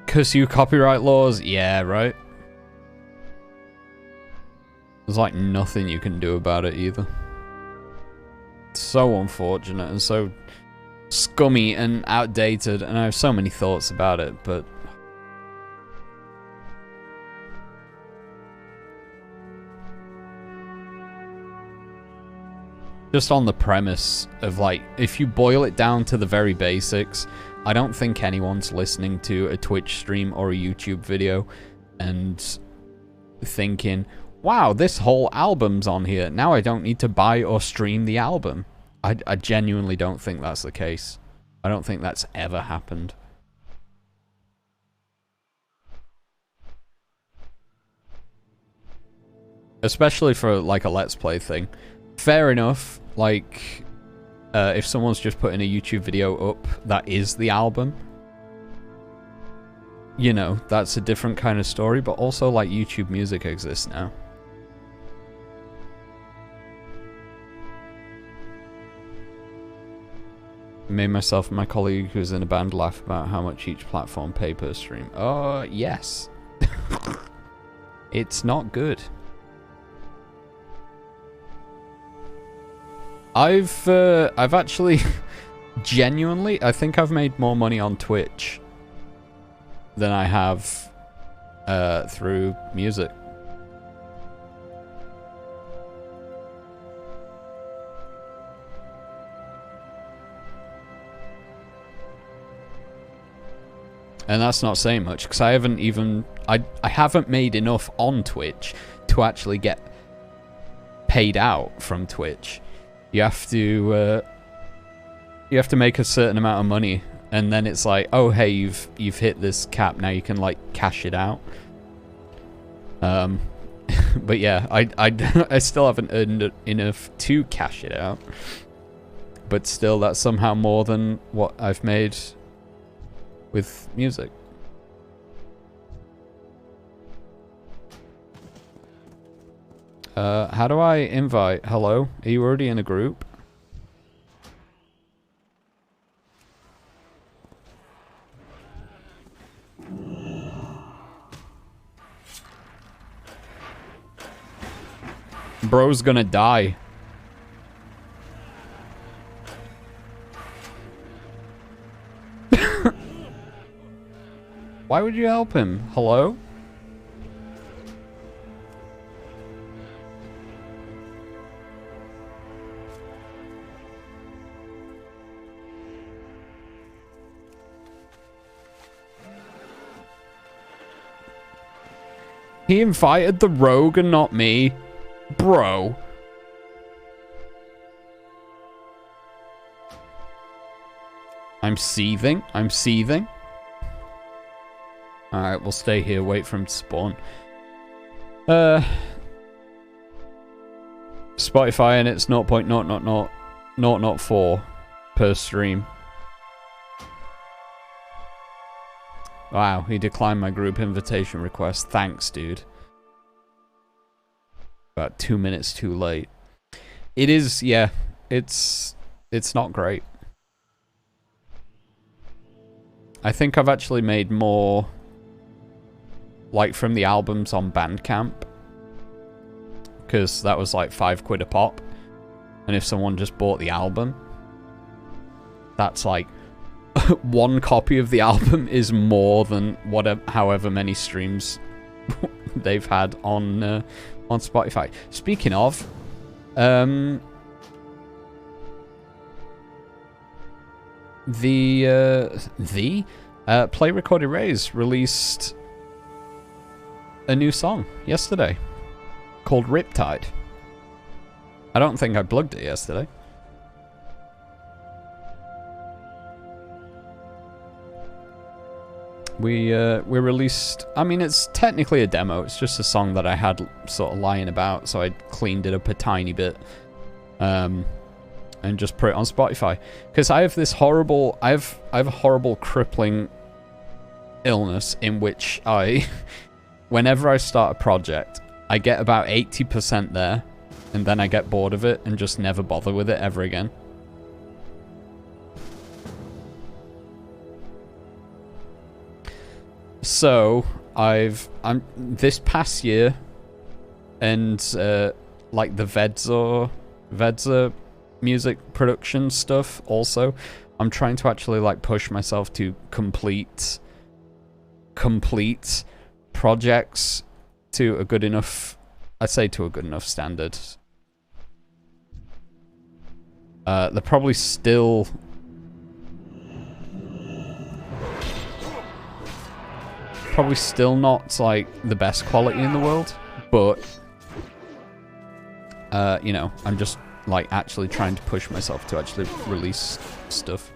S1: Cause you copyright laws? Yeah, right? There's like nothing you can do about it either. It's so unfortunate and so scummy and outdated, and I have so many thoughts about it, but... Just on the premise of, like, if you boil it down to the very basics, I don't think anyone's listening to a Twitch stream or a YouTube video and thinking, wow, this whole album's on here. Now I don't need to buy or stream the album. I genuinely don't think that's the case. I don't think that's ever happened. Especially for, like, a Let's Play thing. Fair enough. Like, if someone's just putting a YouTube video up that is the album, you know, that's a different kind of story, but also, like, YouTube Music exists now. I made myself and my colleague who's in a band laugh about how much each platform pay per stream. Oh, yes. It's not good. I've actually, genuinely, I think I've made more money on Twitch than I have through music. And that's not saying much, because I haven't even, I haven't made enough on Twitch to actually get paid out from Twitch. You have to make a certain amount of money, and then it's like, oh hey, you've hit this cap, now you can, like, cash it out. But yeah, I still haven't earned enough to cash it out. But still, that's somehow more than what I've made with music. How do I invite? Hello? Are you already in a group? Bro's gonna die. Why would you help him? Hello? He invited the rogue and not me. Bro. I'm seething. I'm seething. Alright, we'll stay here, wait for him to spawn. Spotify, and it's 0.00004 per stream. Wow, he declined my group invitation request. Thanks, dude. About 2 minutes too late. It is, yeah, it's not great. I think I've actually made more, like, from the albums on Bandcamp. Because that was like £5 a pop. And if someone just bought the album, that's like one copy of the album is more than however many streams they've had on Spotify. Speaking of, Play Recorded Rays released a new song yesterday called Riptide. I don't think I plugged it yesterday. We released, I mean, it's technically a demo. It's just a song that I had sort of lying about, so I cleaned it up a tiny bit, and just put it on Spotify. Because I have this horrible, I have a horrible crippling illness in which whenever I start a project, I get about 80% there, and then I get bored of it and just never bother with it ever again. So I'm this past year, and like the Vedza music production stuff also, I'm trying to actually like push myself to complete projects to a good enough, I'd say to a good enough standard. They're probably still not like the best quality in the world, but you know, I'm just like actually trying to push myself to actually release stuff.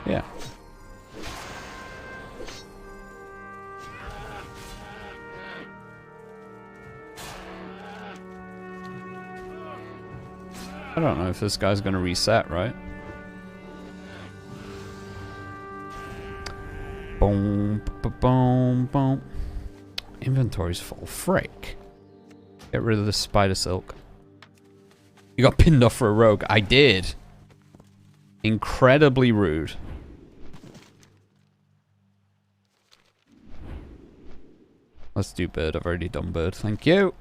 S1: Yeah. I don't know if this guy's gonna reset, right? Boom, boom, boom. Inventory's full. Frick. Get rid of the spider silk. You got pinned off for a rogue. I did. Incredibly rude. Let's do bird. I've already done bird. Thank you.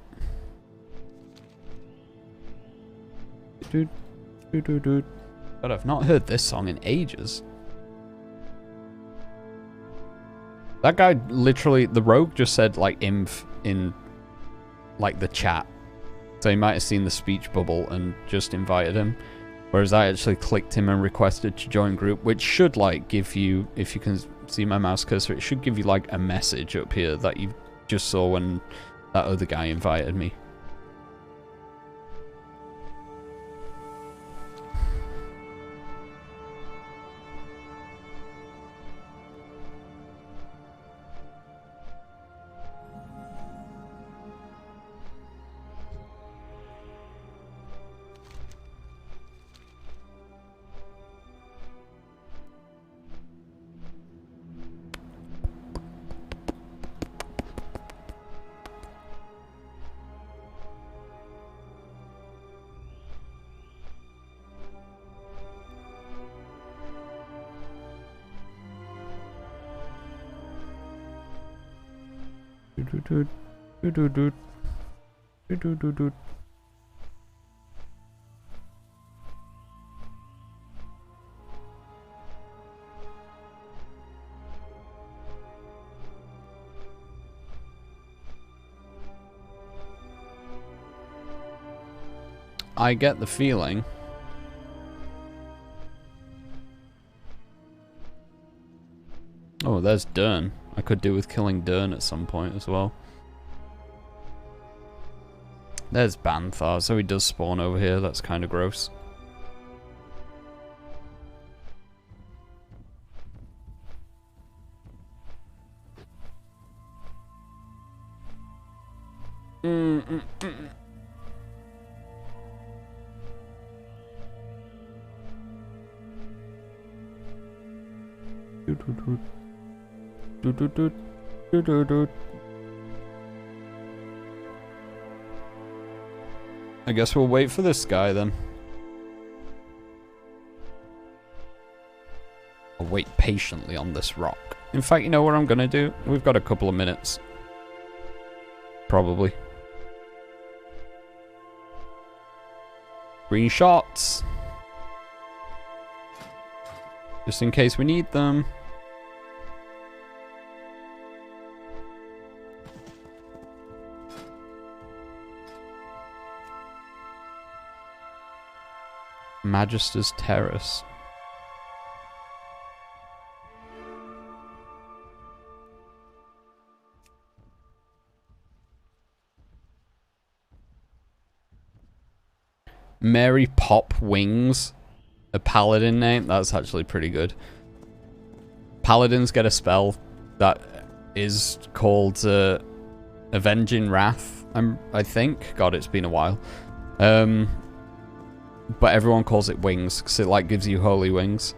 S1: But I've not heard this song in ages. That guy literally, the rogue just said like inv in like the chat. So he might have seen the speech bubble and just invited him. Whereas I actually clicked him and requested to join group, which should like give you, if you can see my mouse cursor, it should give you like a message up here that you just saw when that other guy invited me. I get the feeling oh, there's Dern. I could do with killing Dern at some point as well. There's Banthar, so he does spawn over here. That's kind of gross. I guess we'll wait for this guy then. I'll wait patiently on this rock. In fact, you know what I'm gonna do? We've got a couple of minutes. Probably. Green shots. Just in case we need them. Magister's Terrace. Mary Pop Wings. A paladin name? That's actually pretty good. Paladins get a spell that is called Avenging Wrath, I think. God, it's been a while. But everyone calls it Wings, because it like gives you holy wings.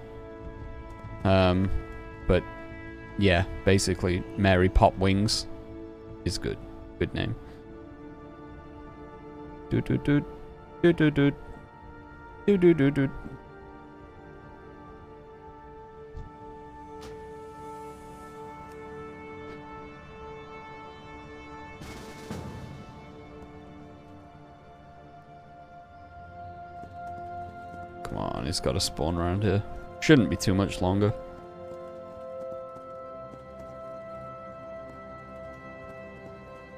S1: But yeah, basically Mary Pop Wings is good. Good name. Doot doot doot. Doot doot doot. Doot doot doot doot. Come on, he's got to spawn around here. Shouldn't be too much longer.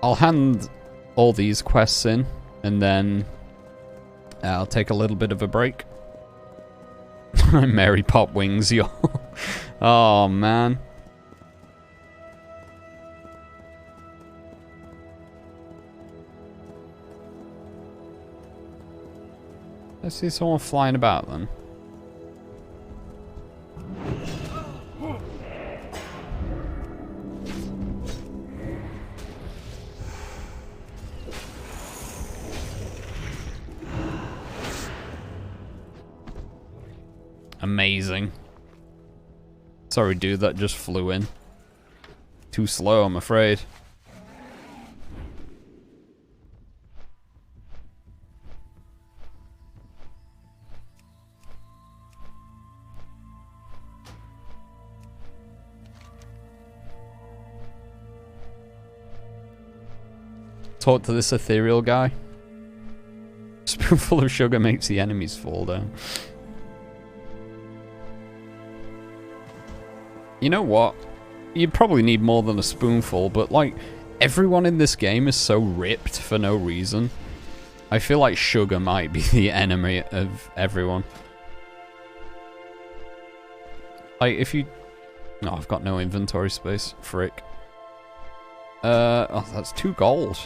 S1: I'll hand all these quests in, and then I'll take a little bit of a break. Mary Pop Wings, yo. Oh, man. I see someone flying about then. Amazing. Sorry, dude, that just flew in. Too slow, I'm afraid. Talk to this ethereal guy. Spoonful of sugar makes the enemies fall down. You know what? You'd probably need more than a spoonful, but like, everyone in this game is so ripped for no reason. I feel like sugar might be the enemy of everyone. Like, if you... No, I've got no inventory space. Frick. Oh, that's 2 gold.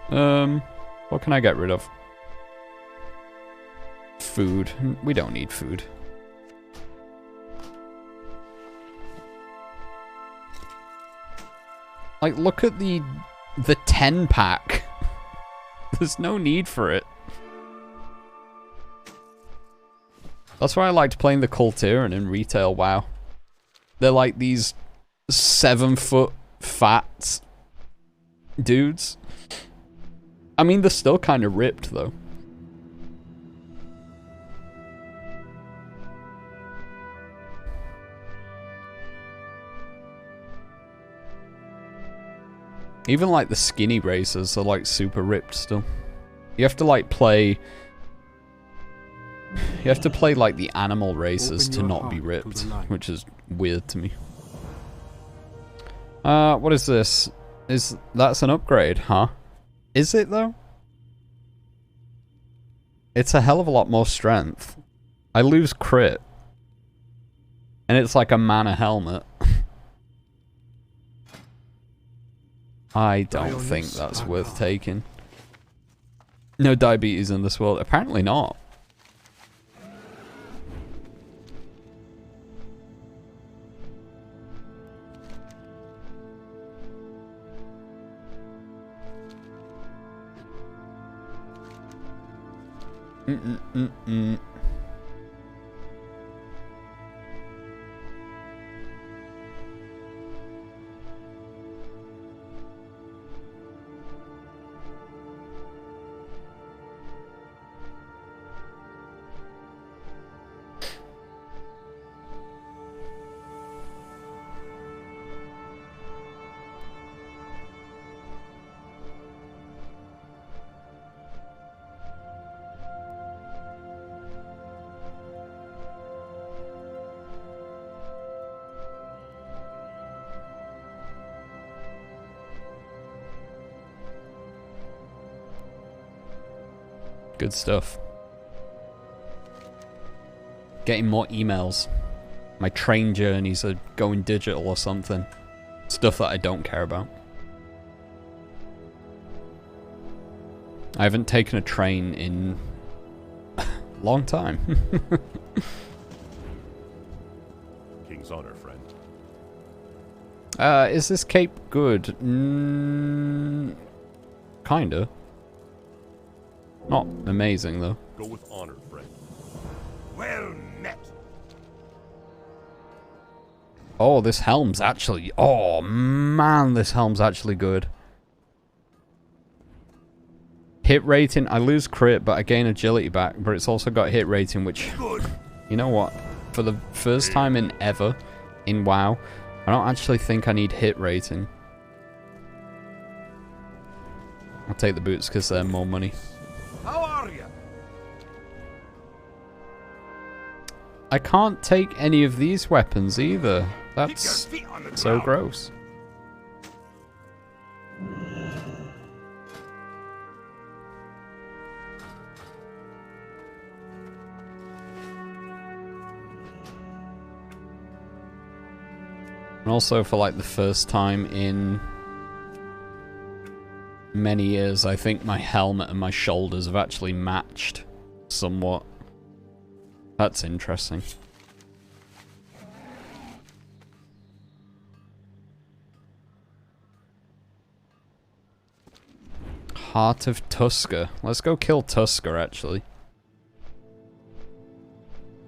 S1: What can I get rid of? Food. We don't need food. Like, look at the 10 pack. There's no need for it. That's why I liked playing the Cultiran in retail WoW. They're like these 7-foot fat dudes. I mean, they're still kind of ripped though. Even like the skinny racers are like super ripped still. You have to like play... You have to play like the animal racers to not be ripped, which is weird to me. What is this? That's an upgrade, huh? Is it though? It's a hell of a lot more strength. I lose crit. And it's like a mana helmet. I don't think that's worth taking. No diabetes in this world. Apparently not. Good stuff. Getting more emails. My train journeys are going digital or something. Stuff that I don't care about. I haven't taken a train in a long time.
S6: King's honor, friend.
S1: Is this cape good? Kinda. Not amazing, though.
S6: Go with honor, friend.
S7: Well met.
S1: Oh, this helm's actually... Oh, man, this helm's actually good. Hit rating, I lose crit, but I gain agility back, but it's also got hit rating, which...
S7: Good.
S1: You know what? For the first time in ever, in WoW, I don't actually think I need hit rating. I'll take the boots because they're more money.
S7: How are you?
S1: I can't take any of these weapons either. That's
S7: Keep your feet on the
S1: so
S7: ground.
S1: gross. And also for like the first time in many years, I think my helmet and my shoulders have actually matched somewhat. That's interesting. Heart of Tusker. Let's go kill Tusker, actually.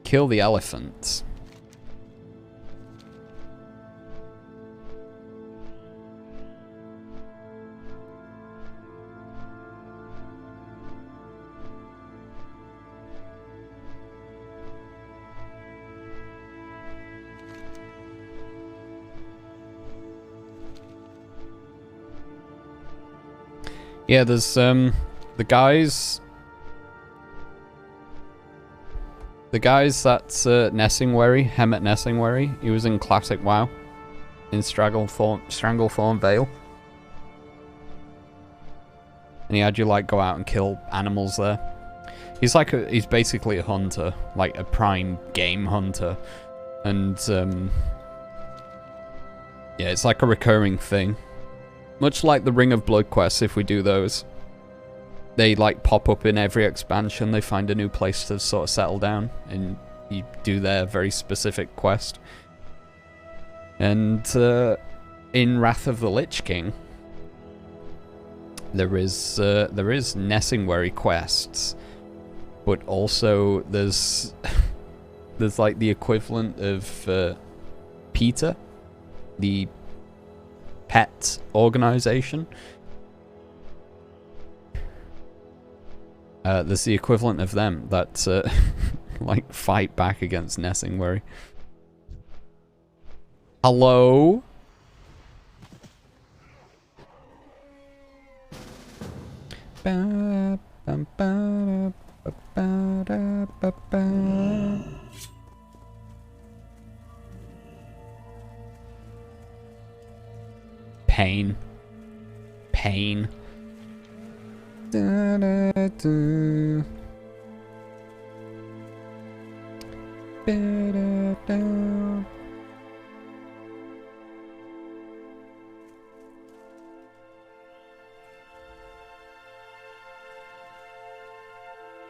S1: Kill the elephants. Yeah, there's the guys that's Nessingwary, Hemmet Nessingwary. He was in Classic WoW in Stranglethorn Vale. And he had you like go out and kill animals there. He's like he's basically a hunter, like a prime game hunter. And yeah, it's like a recurring thing. Much like the Ring of Blood quests, if we do those. They like pop up in every expansion, they find a new place to sort of settle down, and you do their very specific quest. And in Wrath of the Lich King, there is Nessingwary quests, but also there's there's like the equivalent of PETA, the pet organization. There's the equivalent of them that like fight back against Nessingwary. Hello? Ba, bum, ba, da, ba, da, ba, ba. Pain. Pain. Da, da, da. Ba, da, da.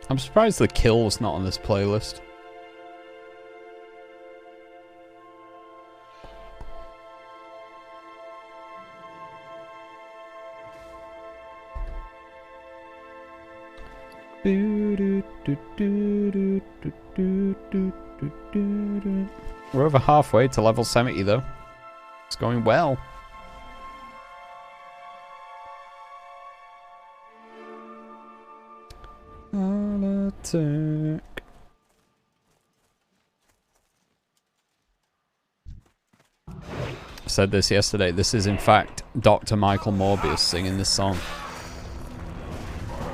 S1: I'm surprised the kill's not on this playlist. We're over halfway to level 70 though. It's going well. I'll attack. I said this yesterday. This is in fact Dr. Michael Morbius singing this song.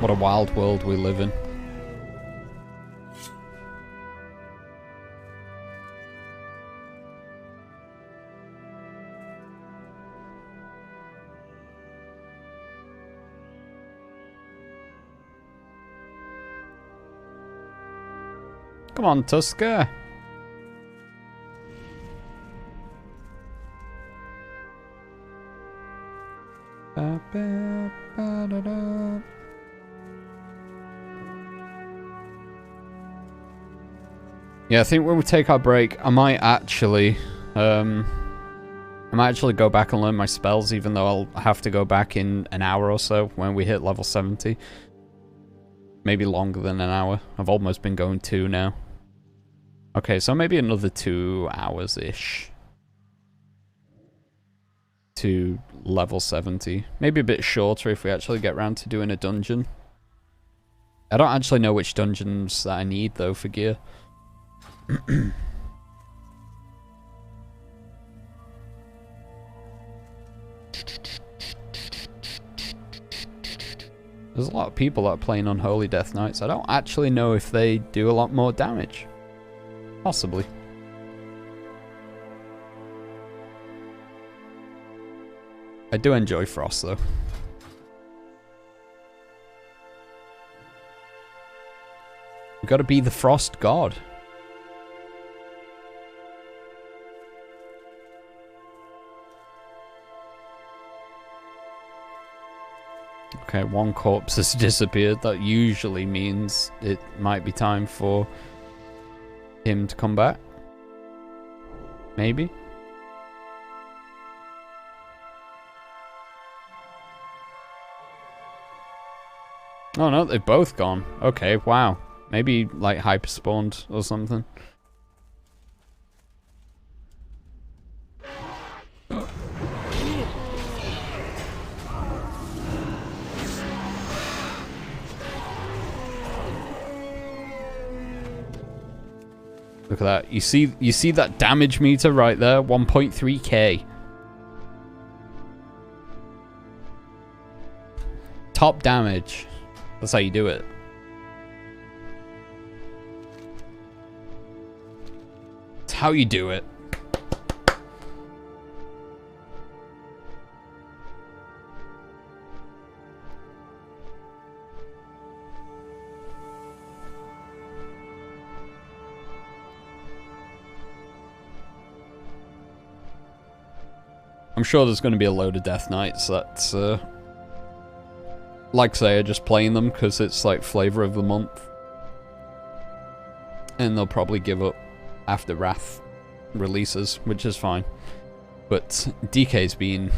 S1: What a wild world we live in. Come on, Tusker. Yeah, I think when we take our break, I might actually go back and learn my spells, even though I'll have to go back in an hour or so when we hit level 70. Maybe longer than an hour. I've almost been going 2 now. Okay, so maybe another 2 hours-ish to level 70. Maybe a bit shorter if we actually get around to doing a dungeon. I don't actually know which dungeons that I need, though, for gear. There's a lot of people that are playing Unholy Death Knights. I don't actually know if they do a lot more damage. Possibly. I do enjoy Frost, though. You gotta be the Frost God. Okay, one corpse has disappeared. That usually means it might be time for him to come back. Maybe. Oh no, they've both gone. Okay, wow. Maybe like hyper spawned or something. Look at that. You see that damage meter right there? 1.3k. Top damage. That's how you do it. It's how you do it. I'm sure there's going to be a load of Death Knights that's, like I say, are just playing them because it's like flavor of the month. And they'll probably give up after Wrath releases, which is fine. But DK's been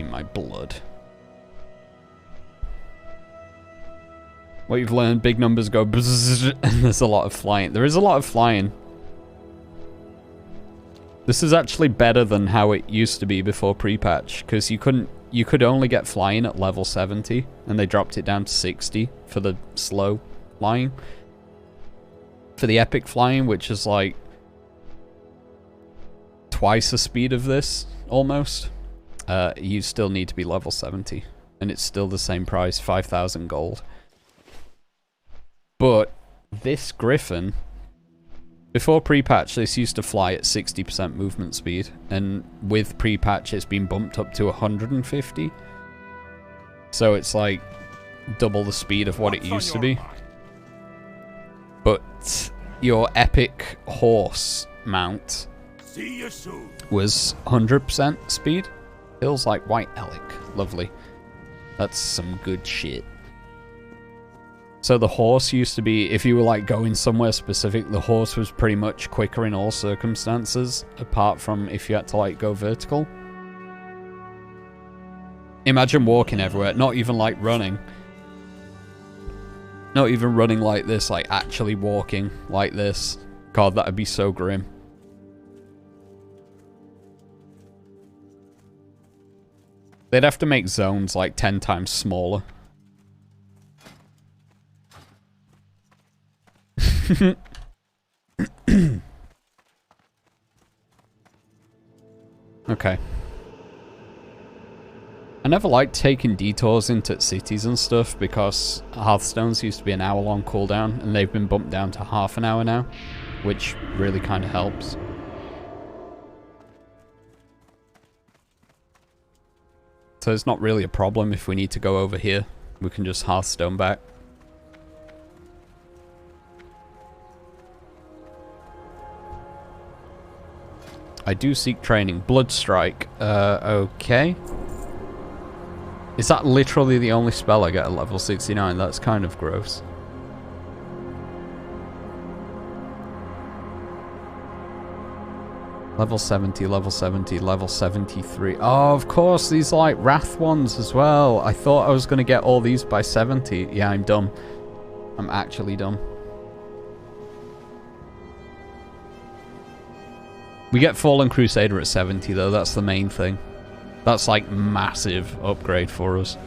S1: my blood. What you've learned, big numbers go bzzz, and there's a lot of flying. There is a lot of flying. This is actually better than how it used to be before pre-patch, because you could only get flying at level 70, and they dropped it down to 60 for the slow flying. For the epic flying, which is like twice the speed of this, almost, you still need to be level 70, and it's still the same price, 5,000 gold. But this Griffin, before pre-patch, this used to fly at 60% movement speed, and with pre-patch, it's been bumped up to 150. So it's like double the speed of what it used to be. But your epic horse mount was 100% speed. Feels like White Elk. Lovely. That's some good shit. So the horse used to be, if you were like going somewhere specific, the horse was pretty much quicker in all circumstances, apart from if you had to like go vertical. Imagine walking everywhere, not even like running. Not even running like this, like actually walking like this. God, that'd be so grim. They'd have to make zones like 10 times smaller. Okay. I never liked taking detours into cities and stuff because Hearthstones used to be an hour-long cooldown, and they've been bumped down to half an hour now, which really kind of helps. So it's not really a problem if we need to go over here. We can just Hearthstone back I do seek training. Blood Strike. Okay. Is that literally the only spell I get at level 69? That's kind of gross. Level 70, level 70, level 73. Oh, of course, these are like Wrath ones as well. I thought I was going to get all these by 70. Yeah, I'm dumb. I'm actually dumb. We get Fallen Crusader at 70 though, that's the main thing. That's like massive upgrade for us.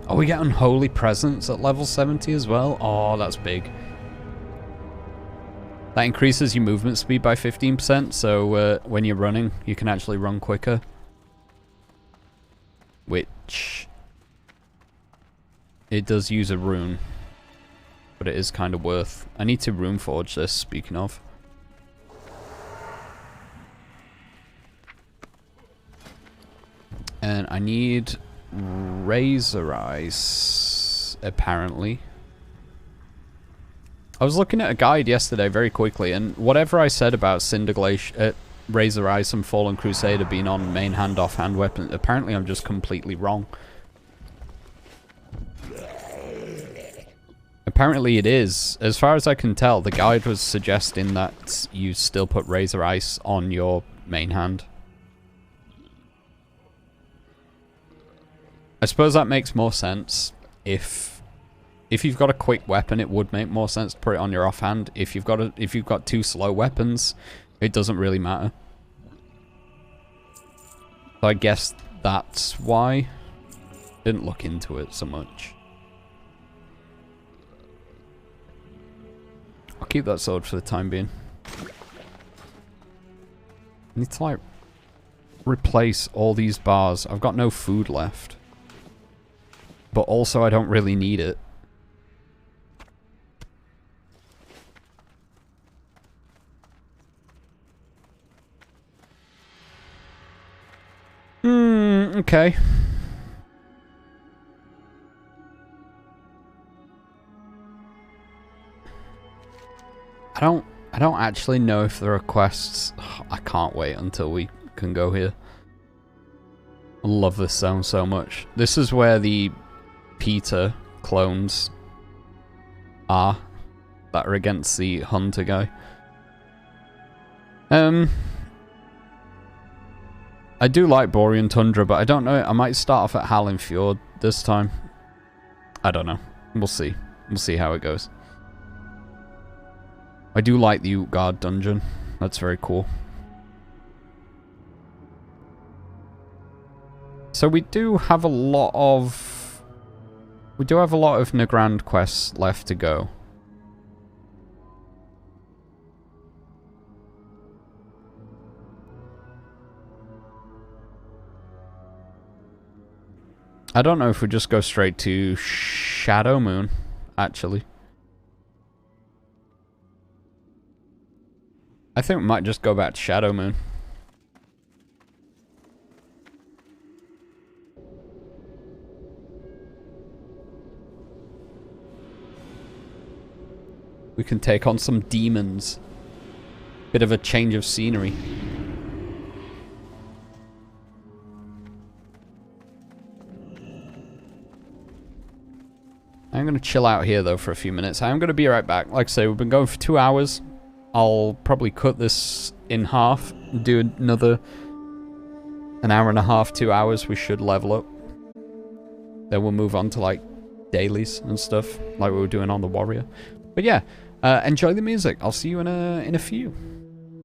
S1: Oh, we get Unholy Presence at level 70 as well? Oh, that's big. That increases your movement speed by 15%, so when you're running, you can actually run quicker. Which... it does use a rune. But it is kind of worth... I need to rune forge this, speaking of. And I need Razor Eyes, apparently. I was looking at a guide yesterday very quickly, and whatever I said about Cinder Glacier, Razor Eyes and Fallen Crusader being on main hand, offhand weapon, apparently I'm just completely wrong. Apparently it is. As far as I can tell, the guide was suggesting that you still put Razor Ice on your main hand. I suppose that makes more sense. If you've got a quick weapon, it would make more sense to put it on your offhand. If you've got two slow weapons, it doesn't really matter. So I guess that's why. Didn't look into it so much. I'll keep that sword for the time being. I need to like replace all these bars. I've got no food left. But also I don't really need it. Okay. I don't actually know if there are quests. I can't wait until we can go here. I love this zone so much. This is where the Peter clones are that are against the hunter guy. I do like Borean Tundra, but I don't know. I might start off at Howling Fjord this time. I don't know. We'll see. We'll see how it goes. I do like the Utgard dungeon. That's very cool. So we do have a lot of... we do have a lot of Nagrand quests left to go. I don't know if we just go straight to Shadow Moon, actually. I think we might just go back to Shadow Moon. We can take on some demons. Bit of a change of scenery. I'm going to chill out here, though, for a few minutes. I'm going to be right back. Like I say, we've been going for 2 hours. I'll probably cut this in half. Do another an hour and a half, 2 hours. We should level up. Then we'll move on to, like, dailies and stuff. Like we were doing on the Warrior. But yeah, enjoy the music. I'll see you in a few.